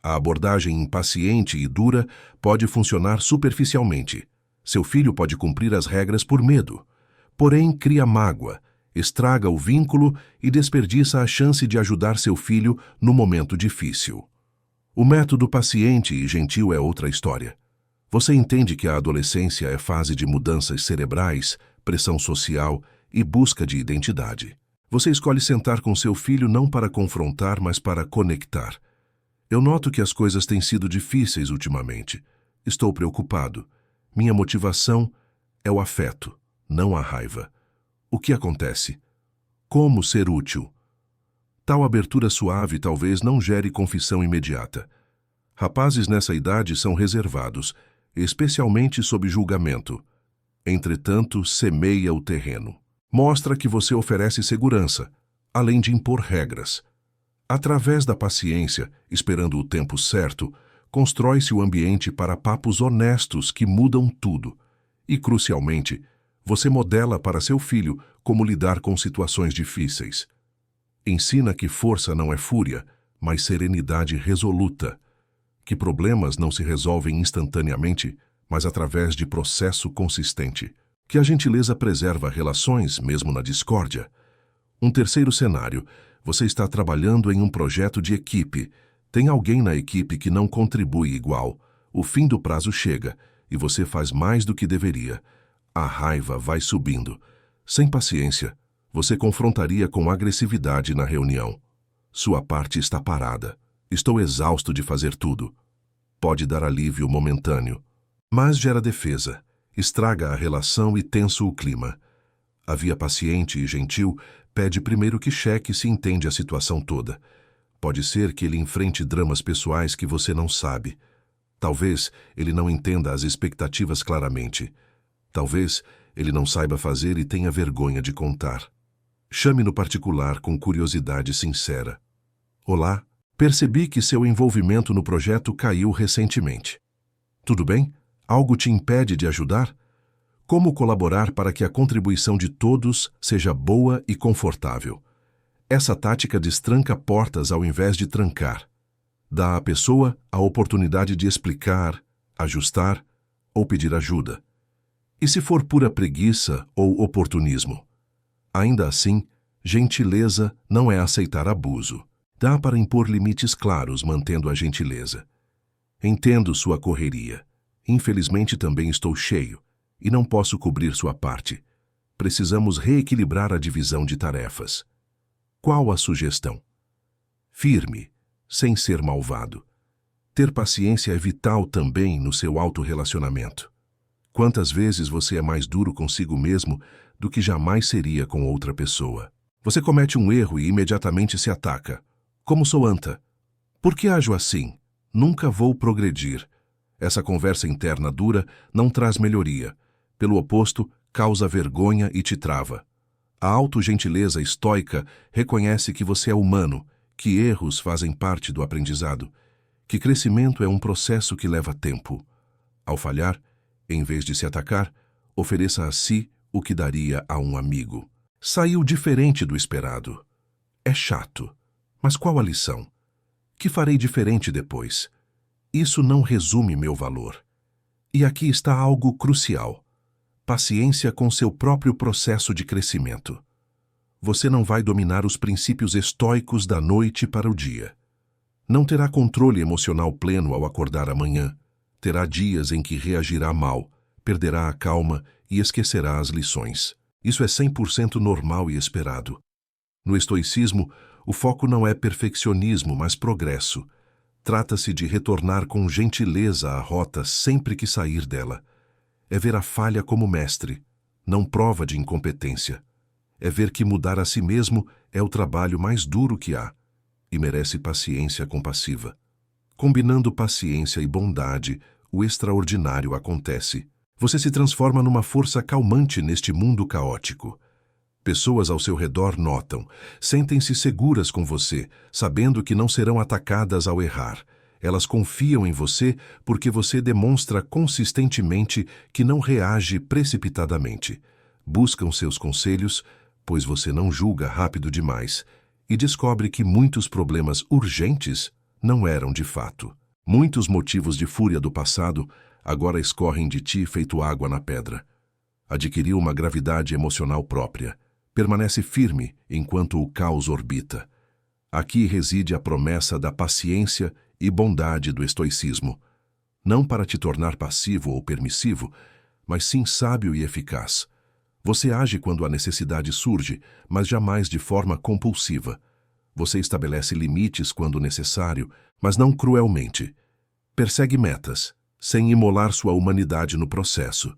Speaker 1: A abordagem impaciente e dura pode funcionar superficialmente. Seu filho pode cumprir as regras por medo, porém cria mágoa, estraga o vínculo e desperdiça a chance de ajudar seu filho no momento difícil. O método paciente e gentil é outra história. Você entende que a adolescência é fase de mudanças cerebrais, pressão social e busca de identidade. Você escolhe sentar com seu filho não para confrontar, mas para conectar. Eu noto que as coisas têm sido difíceis ultimamente. Estou preocupado. Minha motivação é o afeto, não a raiva. O que acontece? Como ser útil? Tal abertura suave talvez não gere confissão imediata. Rapazes nessa idade são reservados, especialmente sob julgamento. Entretanto, semeia o terreno. Mostra que você oferece segurança, além de impor regras. Através da paciência, esperando o tempo certo, constrói-se o ambiente para papos honestos que mudam tudo. E, crucialmente, você modela para seu filho como lidar com situações difíceis. Ensina que força não é fúria, mas serenidade resoluta. Que problemas não se resolvem instantaneamente, mas através de processo consistente. Que a gentileza preserva relações, mesmo na discórdia. Um terceiro cenário. Você está trabalhando em um projeto de equipe. Tem alguém na equipe que não contribui igual. O fim do prazo chega e você faz mais do que deveria. A raiva vai subindo. Sem paciência, você confrontaria com agressividade na reunião. Sua parte está parada. Estou exausto de fazer tudo. Pode dar alívio momentâneo, mas gera defesa, estraga a relação e tensa o clima. A via paciente e gentil pede primeiro que cheque se entende a situação toda. Pode ser que ele enfrente dramas pessoais que você não sabe. Talvez ele não entenda as expectativas claramente. Talvez ele não saiba fazer e tenha vergonha de contar. Chame no particular com curiosidade sincera. Olá, percebi que seu envolvimento no projeto caiu recentemente. Tudo bem? Algo te impede de ajudar? Como colaborar para que a contribuição de todos seja boa e confortável? Essa tática destranca portas ao invés de trancar. Dá à pessoa a oportunidade de explicar, ajustar ou pedir ajuda. E se for pura preguiça ou oportunismo? Ainda assim, gentileza não é aceitar abuso. Dá para impor limites claros mantendo a gentileza. Entendo sua correria. Infelizmente também estou cheio e não posso cobrir sua parte. Precisamos reequilibrar a divisão de tarefas. Qual a sugestão? Firme, sem ser malvado. Ter paciência é vital também no seu autorrelacionamento. Quantas vezes você é mais duro consigo mesmo do que jamais seria com outra pessoa? Você comete um erro e imediatamente se ataca. Como sou anta? Por que ajo assim? Nunca vou progredir. Essa conversa interna dura não traz melhoria. Pelo oposto, causa vergonha e te trava. A autogentileza estoica reconhece que você é humano, que erros fazem parte do aprendizado, que crescimento é um processo que leva tempo. Ao falhar, em vez de se atacar, ofereça a si o que daria a um amigo. Saiu diferente do esperado. É chato, mas qual a lição? Que farei diferente depois? Isso não resume meu valor. E aqui está algo crucial. Paciência com seu próprio processo de crescimento. Você não vai dominar os princípios estoicos da noite para o dia. Não terá controle emocional pleno ao acordar amanhã. Terá dias em que reagirá mal, perderá a calma e esquecerá as lições. Isso é 100% normal e esperado. No estoicismo, o foco não é perfeccionismo, mas progresso. Trata-se de retornar com gentileza à rota sempre que sair dela. É ver a falha como mestre, não prova de incompetência. É ver que mudar a si mesmo é o trabalho mais duro que há e merece paciência compassiva. Combinando paciência e bondade, o extraordinário acontece. Você se transforma numa força calmante neste mundo caótico. Pessoas ao seu redor notam, sentem-se seguras com você, sabendo que não serão atacadas ao errar. Elas confiam em você porque você demonstra consistentemente que não reage precipitadamente. Buscam seus conselhos, pois você não julga rápido demais, e descobre que muitos problemas urgentes não eram de fato. Muitos motivos de fúria do passado agora escorrem de ti feito água na pedra. Adquiriu uma gravidade emocional própria. Permanece firme enquanto o caos orbita. Aqui reside a promessa da paciência e bondade do estoicismo. Não para te tornar passivo ou permissivo, mas sim sábio e eficaz. Você age quando a necessidade surge, mas jamais de forma compulsiva. Você estabelece limites quando necessário, mas não cruelmente. Persegue metas, sem imolar sua humanidade no processo.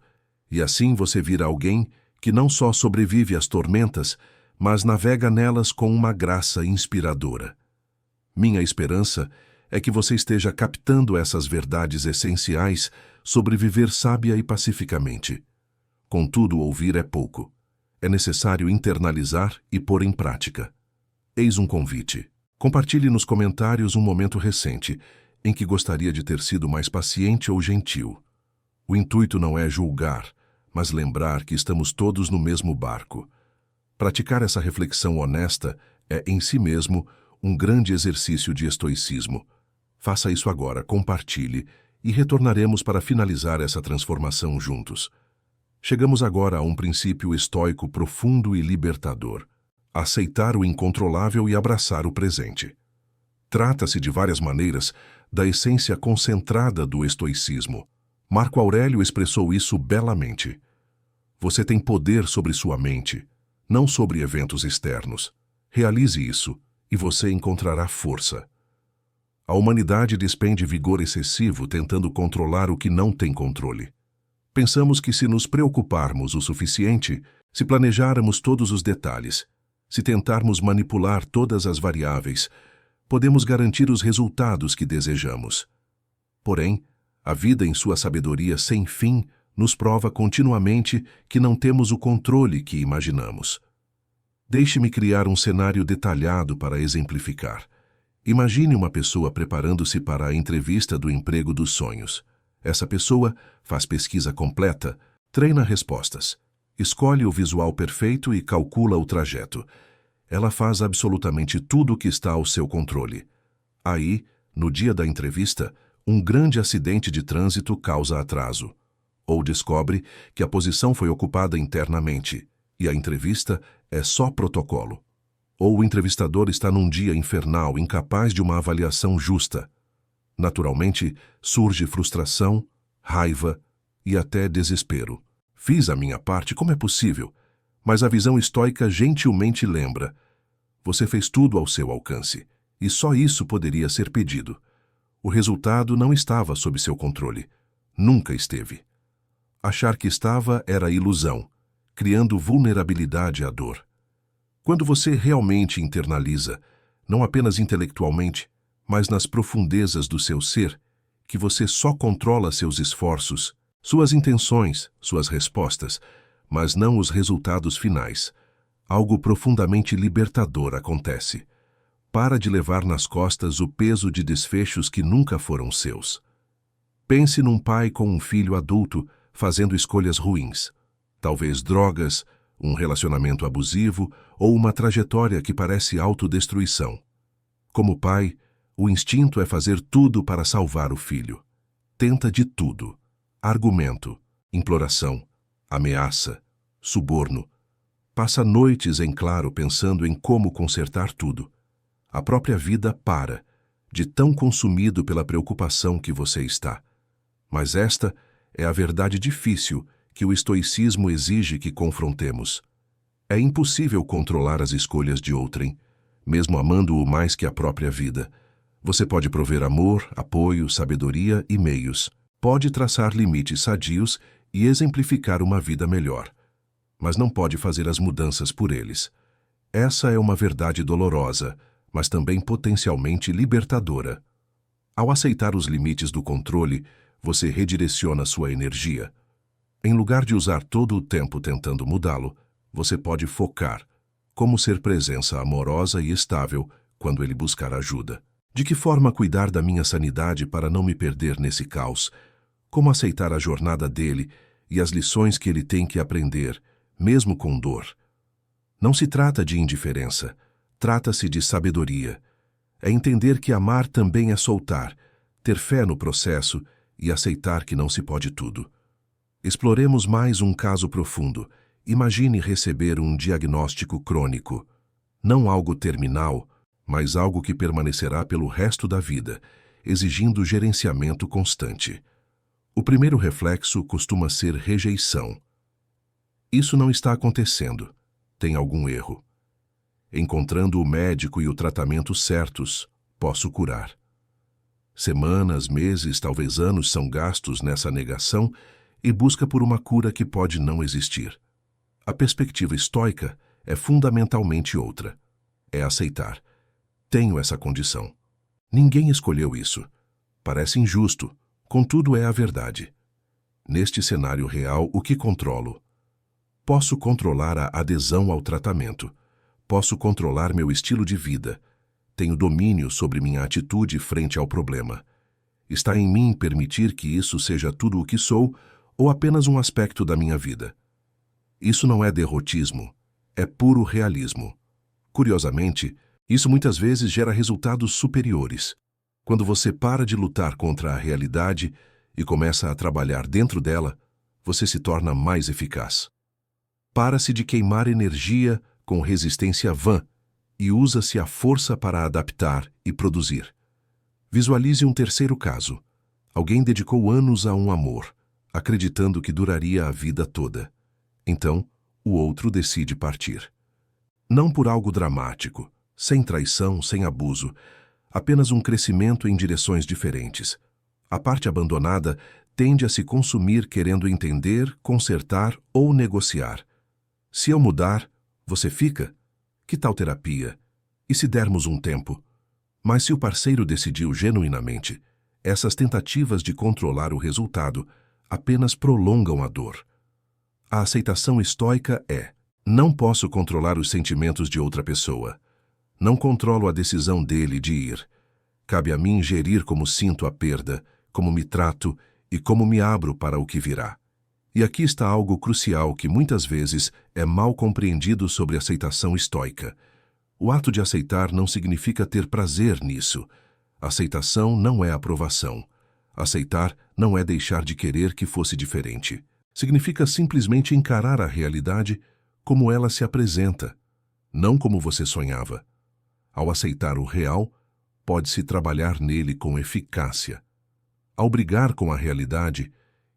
Speaker 1: E assim você vira alguém que não só sobrevive às tormentas, mas navega nelas com uma graça inspiradora. Minha esperança é que você esteja captando essas verdades essenciais sobre viver sábia e pacificamente. Contudo, ouvir é pouco. É necessário internalizar e pôr em prática. Eis um convite. Compartilhe nos comentários um momento recente em que gostaria de ter sido mais paciente ou gentil. O intuito não é julgar, mas lembrar que estamos todos no mesmo barco. Praticar essa reflexão honesta é, em si mesmo, um grande exercício de estoicismo. Faça isso agora, compartilhe, e retornaremos para finalizar essa transformação juntos. Chegamos agora a um princípio estoico profundo e libertador: aceitar o incontrolável e abraçar o presente. Trata-se de várias maneiras da essência concentrada do estoicismo. Marco Aurélio expressou isso belamente. Você tem poder sobre sua mente, não sobre eventos externos. Realize isso e você encontrará força. A humanidade despende vigor excessivo tentando controlar o que não tem controle. Pensamos que se nos preocuparmos o suficiente, se planejarmos todos os detalhes, se tentarmos manipular todas as variáveis, podemos garantir os resultados que desejamos. Porém, a vida em sua sabedoria sem fim nos prova continuamente que não temos o controle que imaginamos. Deixe-me criar um cenário detalhado para exemplificar. Imagine uma pessoa preparando-se para a entrevista do emprego dos sonhos. Essa pessoa faz pesquisa completa, treina respostas, escolhe o visual perfeito e calcula o trajeto. Ela faz absolutamente tudo o que está ao seu controle. Aí, no dia da entrevista, um grande acidente de trânsito causa atraso. Ou descobre que a posição foi ocupada internamente e a entrevista é só protocolo. Ou o entrevistador está num dia infernal, incapaz de uma avaliação justa. Naturalmente, surge frustração, raiva e até desespero. Fiz a minha parte, como é possível? Mas a visão estoica gentilmente lembra: você fez tudo ao seu alcance, e só isso poderia ser pedido. O resultado não estava sob seu controle. Nunca esteve. Achar que estava era ilusão, criando vulnerabilidade à dor. Quando você realmente internaliza, não apenas intelectualmente, mas nas profundezas do seu ser, que você só controla seus esforços, suas intenções, suas respostas, mas não os resultados finais, algo profundamente libertador acontece. Para de levar nas costas o peso de desfechos que nunca foram seus. Pense num pai com um filho adulto fazendo escolhas ruins. Talvez drogas, um relacionamento abusivo ou uma trajetória que parece autodestruição. Como pai, o instinto é fazer tudo para salvar o filho. Tenta de tudo: argumento, imploração, ameaça, suborno. Passa noites em claro pensando em como consertar tudo. A própria vida para, de tão consumido pela preocupação que você está. Mas esta É a verdade difícil que o estoicismo exige que confrontemos. É impossível controlar as escolhas de outrem, mesmo amando-o mais que a própria vida. Você pode prover amor, apoio, sabedoria e meios. Pode traçar limites sadios e exemplificar uma vida melhor. Mas não pode fazer as mudanças por eles. Essa é uma verdade dolorosa, mas também potencialmente libertadora. Ao aceitar os limites do controle, você redireciona sua energia. Em lugar de usar todo o tempo tentando mudá-lo, você pode focar como ser presença amorosa e estável quando ele buscar ajuda. De que forma cuidar da minha sanidade para não me perder nesse caos? Como aceitar a jornada dele e as lições que ele tem que aprender, mesmo com dor? Não se trata de indiferença, trata-se de sabedoria. É entender que amar também é soltar, ter fé no processo e aceitar que não se pode tudo. Exploremos mais um caso profundo. Imagine receber um diagnóstico crônico. Não algo terminal, mas algo que permanecerá pelo resto da vida, exigindo gerenciamento constante. O primeiro reflexo costuma ser rejeição. Isso não está acontecendo. Tem algum erro. Encontrando o médico e o tratamento certos, posso curar. Semanas, meses, talvez anos são gastos nessa negação e busca por uma cura que pode não existir. A perspectiva estoica é fundamentalmente outra. É aceitar. Tenho essa condição. Ninguém escolheu isso. Parece injusto, contudo é a verdade. Neste cenário real, o que controlo? Posso controlar a adesão ao tratamento. Posso controlar meu estilo de vida. Tenho domínio sobre minha atitude frente ao problema. Está em mim permitir que isso seja tudo o que sou ou apenas um aspecto da minha vida. Isso não é derrotismo, é puro realismo. Curiosamente, isso muitas vezes gera resultados superiores. Quando você para de lutar contra a realidade e começa a trabalhar dentro dela, você se torna mais eficaz. Para-se de queimar energia com resistência vã e usa-se a força para adaptar e produzir. Visualize um terceiro caso. Alguém dedicou anos a um amor, acreditando que duraria a vida toda. Então, o outro decide partir. Não por algo dramático, sem traição, sem abuso, apenas um crescimento em direções diferentes. A parte abandonada tende a se consumir querendo entender, consertar ou negociar. Se eu mudar, você fica? Que tal terapia? E se dermos um tempo? Mas se o parceiro decidiu genuinamente, essas tentativas de controlar o resultado apenas prolongam a dor. A aceitação estoica é: não posso controlar os sentimentos de outra pessoa. Não controlo a decisão dele de ir. Cabe a mim gerir como sinto a perda, como me trato e como me abro para o que virá. E aqui está algo crucial que muitas vezes é mal compreendido sobre aceitação estoica. O ato de aceitar não significa ter prazer nisso. Aceitação não é aprovação. Aceitar não é deixar de querer que fosse diferente. Significa simplesmente encarar a realidade como ela se apresenta, não como você sonhava. Ao aceitar o real, pode-se trabalhar nele com eficácia. Ao brigar com a realidade,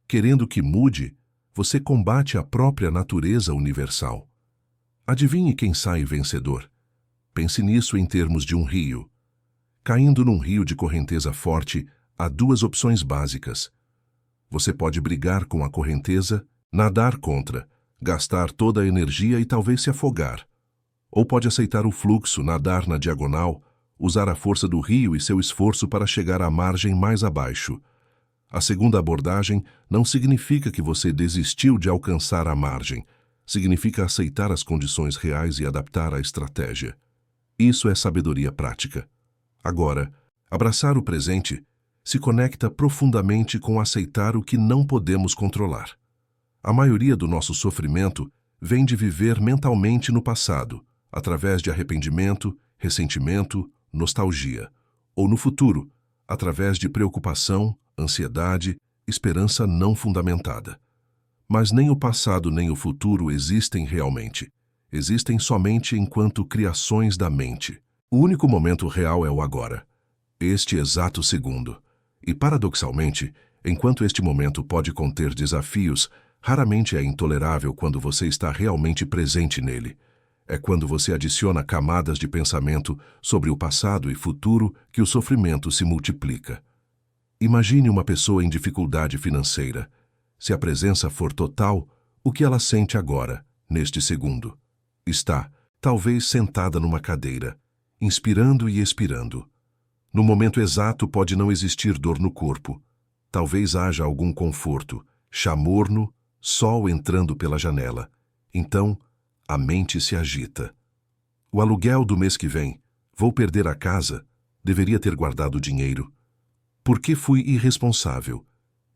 Speaker 1: querendo que mude, você combate a própria natureza universal. Adivinhe quem sai vencedor. Pense nisso em termos de um rio. Caindo num rio de correnteza forte, há duas opções básicas. Você pode brigar com a correnteza, nadar contra, gastar toda a energia e talvez se afogar. Ou pode aceitar o fluxo, nadar na diagonal, usar a força do rio e seu esforço para chegar à margem mais abaixo. A segunda abordagem não significa que você desistiu de alcançar a margem. Significa aceitar as condições reais e adaptar a estratégia. Isso é sabedoria prática. Agora, abraçar o presente se conecta profundamente com aceitar o que não podemos controlar. A maioria do nosso sofrimento vem de viver mentalmente no passado, através de arrependimento, ressentimento, nostalgia, ou no futuro, através de preocupação, ansiedade, esperança não fundamentada. Mas nem o passado nem o futuro existem realmente. Existem somente enquanto criações da mente. O único momento real é o agora, este exato segundo. E, paradoxalmente, Enquanto este momento pode conter desafios, raramente é intolerável quando você está realmente presente nele. É quando você adiciona camadas de pensamento sobre o passado e futuro que o sofrimento se multiplica. Imagine uma pessoa em dificuldade financeira. Se a presença for total, o que ela sente agora, neste segundo? Está, talvez, sentada numa cadeira, inspirando e expirando. No momento exato pode não existir dor no corpo. Talvez haja algum conforto, chá morno, sol entrando pela janela. Então, a mente se agita. O aluguel do mês que vem. Vou perder a casa. Deveria ter guardado dinheiro. Por que fui irresponsável?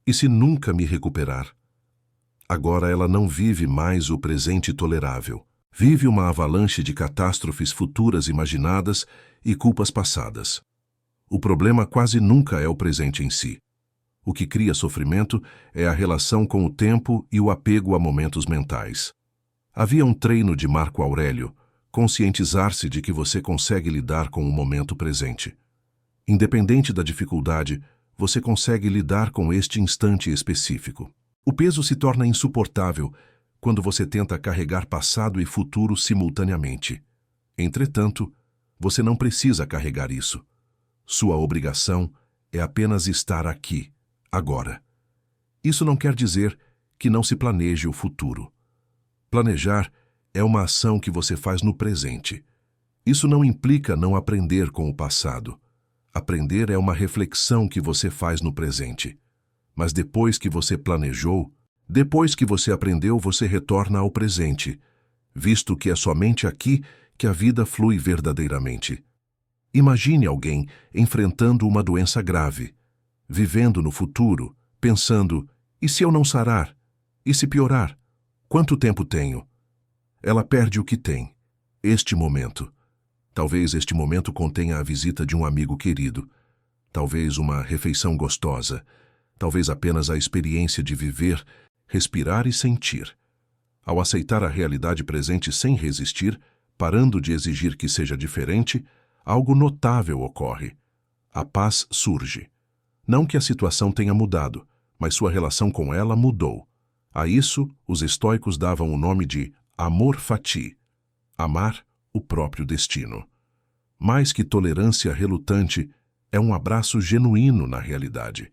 Speaker 1: E se nunca me recuperar? Agora ela não vive mais o presente tolerável. Vive uma avalanche de catástrofes futuras imaginadas e culpas passadas. O problema quase nunca é o presente em si. O que cria sofrimento é a relação com o tempo e o apego a momentos mentais. Havia um treino de Marco Aurélio, conscientizar-se de que você consegue lidar com o momento presente. Independente da dificuldade, você consegue lidar com este instante específico. O peso se torna insuportável quando você tenta carregar passado e futuro simultaneamente. Entretanto, você não precisa carregar isso. Sua obrigação é apenas estar aqui, agora. Isso não quer dizer que não se planeje o futuro. Planejar é uma ação que você faz no presente. Isso não implica não aprender com o passado. Aprender é uma reflexão que você faz no presente. Mas depois que você planejou, depois que você aprendeu, você retorna ao presente, visto que é somente aqui que a vida flui verdadeiramente. Imagine alguém enfrentando uma doença grave, vivendo no futuro, pensando: e se eu não sarar? E se piorar? Quanto tempo tenho? Ela perde o que tem, este momento. Talvez este momento contenha a visita de um amigo querido, talvez uma refeição gostosa, talvez apenas a experiência de viver, respirar e sentir. Ao aceitar a realidade presente sem resistir, parando de exigir que seja diferente, algo notável ocorre. A paz surge. Não que a situação tenha mudado, mas sua relação com ela mudou. A isso, os estoicos davam o nome de amor fati, amar o próprio destino. Mais que tolerância relutante, é um abraço genuíno na realidade.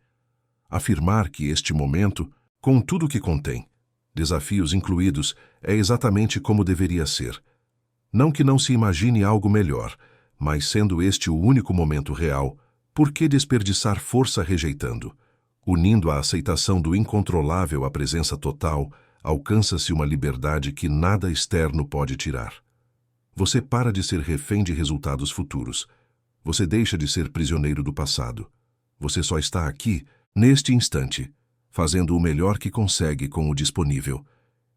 Speaker 1: Afirmar que este momento, com tudo que contém, desafios incluídos, é exatamente como deveria ser. Não que não se imagine algo melhor, mas sendo este o único momento real, por que desperdiçar força rejeitando? Unindo a aceitação do incontrolável à presença total, alcança-se uma liberdade que nada externo pode tirar. Você para de ser refém de resultados futuros. Você deixa de ser prisioneiro do passado. Você só está aqui, neste instante, fazendo o melhor que consegue com o disponível.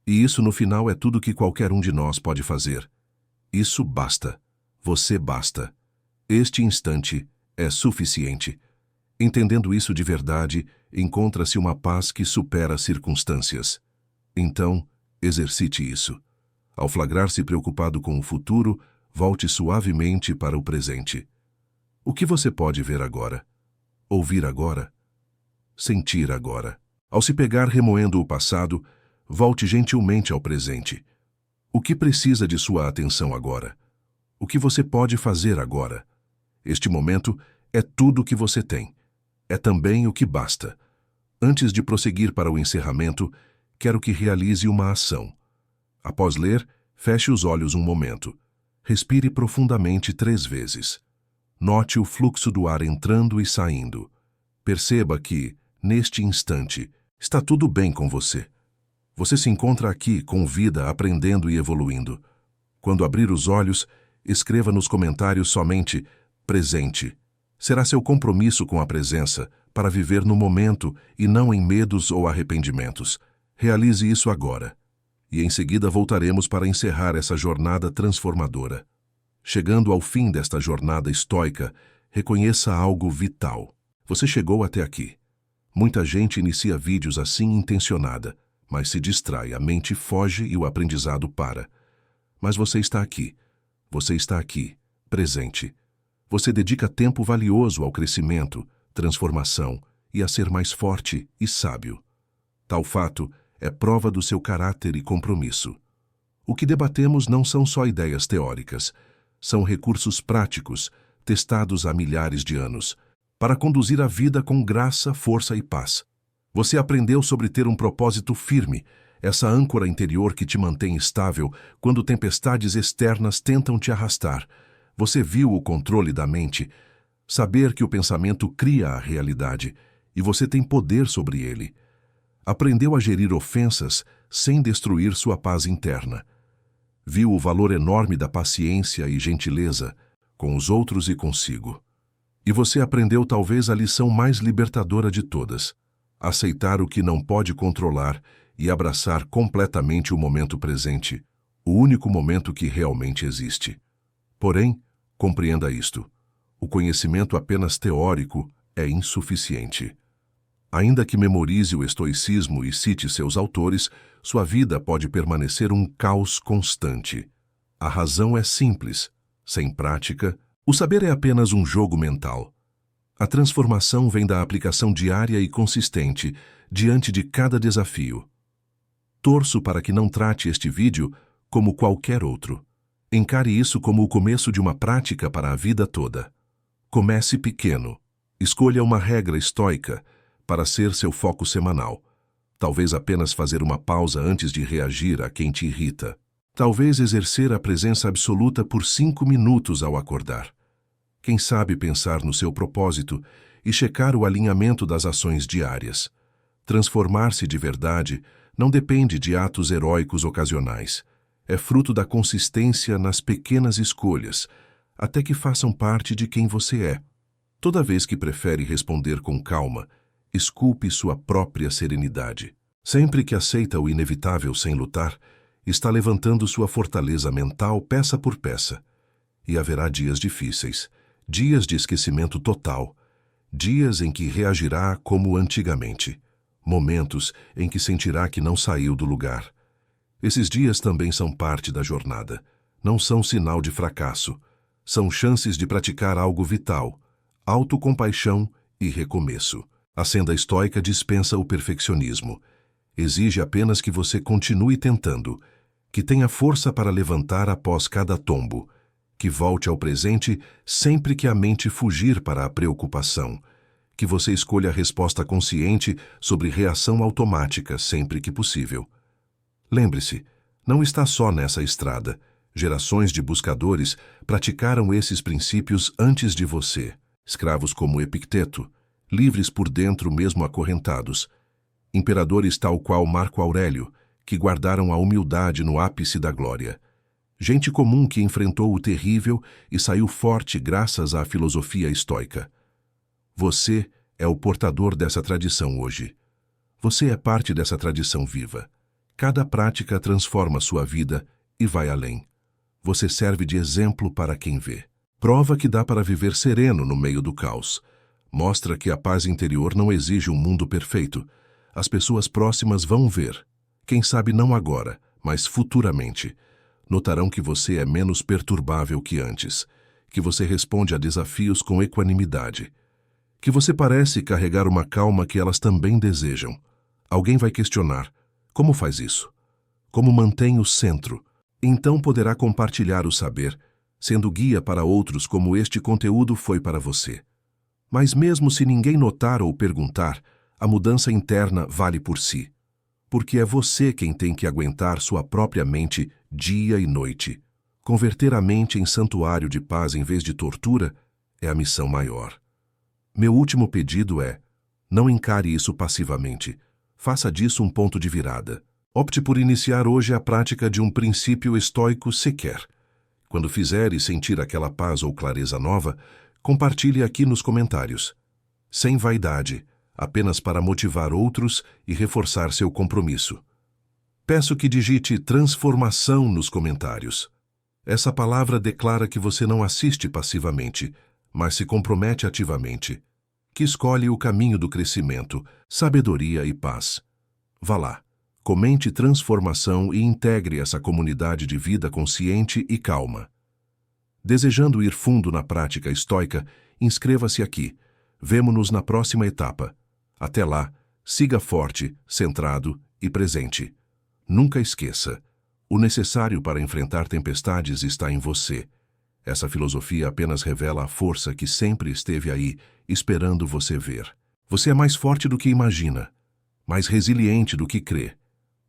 Speaker 1: E isso no final é tudo que qualquer um de nós pode fazer. Isso basta. Você basta. Este instante é suficiente. Entendendo isso de verdade, encontra-se uma paz que supera as circunstâncias. Então, exercite isso. Ao flagrar-se preocupado com o futuro, volte suavemente para o presente. O que você pode ver agora? Ouvir agora? Sentir agora? Ao se pegar remoendo o passado, volte gentilmente ao presente. O que precisa de sua atenção agora? O que você pode fazer agora? Este momento é tudo o que você tem. É também o que basta. Antes de prosseguir para o encerramento, quero que realize uma ação. Após ler, feche os olhos um momento. Respire profundamente 3 vezes. Note o fluxo do ar entrando e saindo. Perceba que, neste instante, está tudo bem com você. Você se encontra aqui com vida, aprendendo e evoluindo. Quando abrir os olhos, escreva nos comentários somente presente. Será seu compromisso com a presença para viver no momento e não em medos ou arrependimentos. Realize isso agora. E em seguida voltaremos para encerrar essa jornada transformadora. Chegando ao fim desta jornada estoica, reconheça algo vital. Você chegou até aqui. Muita gente inicia vídeos assim intencionada, mas se distrai, a mente foge e o aprendizado para. Mas você está aqui. Você está aqui, presente. Você dedica tempo valioso ao crescimento, transformação e a ser mais forte e sábio. Tal fato é prova do seu caráter e compromisso. O que debatemos não são só ideias teóricas, são recursos práticos, testados há milhares de anos, para conduzir a vida com graça, força e paz. Você aprendeu sobre ter um propósito firme, essa âncora interior que te mantém estável quando tempestades externas tentam te arrastar. Você viu o controle da mente, saber que o pensamento cria a realidade e você tem poder sobre ele. Aprendeu a gerir ofensas sem destruir sua paz interna. Viu o valor enorme da paciência e gentileza com os outros e consigo. E você aprendeu talvez a lição mais libertadora de todas: aceitar o que não pode controlar e abraçar completamente o momento presente, o único momento que realmente existe. Porém, compreenda isto: o conhecimento apenas teórico é insuficiente. Ainda que memorize o estoicismo e cite seus autores, sua vida pode permanecer um caos constante. A razão é simples: sem prática, o saber é apenas um jogo mental. A transformação vem da aplicação diária e consistente diante de cada desafio. Torço para que não trate este vídeo como qualquer outro. Encare isso como o começo de uma prática para a vida toda. Comece pequeno. Escolha uma regra estoica para ser seu foco semanal. Talvez apenas fazer uma pausa antes de reagir a quem te irrita. Talvez exercer a presença absoluta por 5 minutos ao acordar. Quem sabe pensar no seu propósito e checar o alinhamento das ações diárias. Transformar-se de verdade não depende de atos heróicos ocasionais. É fruto da consistência nas pequenas escolhas, até que façam parte de quem você é. Toda vez que prefere responder com calma, esculpe sua própria serenidade. Sempre que aceita o inevitável sem lutar, está levantando sua fortaleza mental peça por peça. E haverá dias difíceis, dias de esquecimento total, dias em que reagirá como antigamente, momentos em que sentirá que não saiu do lugar. Esses dias também são parte da jornada, não são sinal de fracasso, são chances de praticar algo vital, autocompaixão e recomeço. A senda estoica dispensa o perfeccionismo. Exige apenas que você continue tentando, que tenha força para levantar após cada tombo, que volte ao presente sempre que a mente fugir para a preocupação, que você escolha a resposta consciente sobre reação automática sempre que possível. Lembre-se, não está só nessa estrada. Gerações de buscadores praticaram esses princípios antes de você. Escravos como Epicteto, livres por dentro mesmo acorrentados. Imperadores tal qual Marco Aurélio, que guardaram a humildade no ápice da glória. Gente comum que enfrentou o terrível e saiu forte graças à filosofia estoica. Você é o portador dessa tradição hoje. Você é parte dessa tradição viva. Cada prática transforma sua vida e vai além. Você serve de exemplo para quem vê. Prova que dá para viver sereno no meio do caos. Mostra que a paz interior não exige um mundo perfeito. As pessoas próximas vão ver. Quem sabe não agora, mas futuramente. Notarão que você é menos perturbável que antes. Que você responde a desafios com equanimidade. Que você parece carregar uma calma que elas também desejam. Alguém vai questionar: como faz isso? Como mantém o centro? Então poderá compartilhar o saber, sendo guia para outros como este conteúdo foi para você. Mas mesmo se ninguém notar ou perguntar, a mudança interna vale por si. Porque é você quem tem que aguentar sua própria mente dia e noite. Converter a mente em santuário de paz em vez de tortura é a missão maior. Meu último pedido é: não encare isso passivamente. Faça disso um ponto de virada. Opte por iniciar hoje a prática de um princípio estoico sequer. Quando fizer e sentir aquela paz ou clareza nova, compartilhe aqui nos comentários. Sem vaidade, apenas para motivar outros e reforçar seu compromisso. Peço que digite transformação nos comentários. Essa palavra declara que você não assiste passivamente, mas se compromete ativamente, que escolhe o caminho do crescimento, sabedoria e paz. Vá lá, comente transformação e integre essa comunidade de vida consciente e calma. Desejando ir fundo na prática estoica, inscreva-se aqui. Vemo-nos na próxima etapa. Até lá, siga forte, centrado e presente. Nunca esqueça, o necessário para enfrentar tempestades está em você. Essa filosofia apenas revela a força que sempre esteve aí, esperando você ver. Você é mais forte do que imagina, mais resiliente do que crê,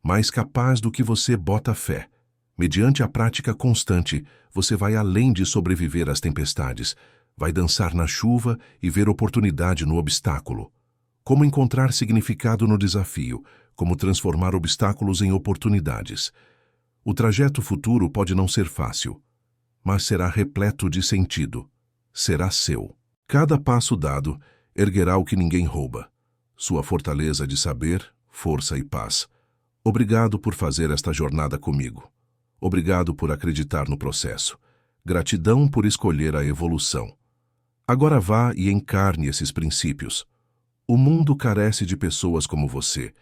Speaker 1: mais capaz do que você bota fé. Mediante a prática constante, você vai além de sobreviver às tempestades, vai dançar na chuva e ver oportunidade no obstáculo. Como encontrar significado no desafio, como transformar obstáculos em oportunidades. O trajeto futuro pode não ser fácil, mas será repleto de sentido. Será seu. Cada passo dado erguerá o que ninguém rouba. Sua fortaleza de saber, força e paz. Obrigado por fazer esta jornada comigo. Obrigado por acreditar no processo. Gratidão por escolher a evolução. Agora vá e encarne esses princípios. O mundo carece de pessoas como você,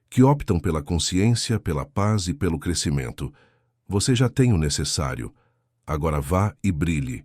Speaker 1: que optam pela consciência, pela paz e pelo crescimento. Você já tem o necessário. Agora vá e brilhe.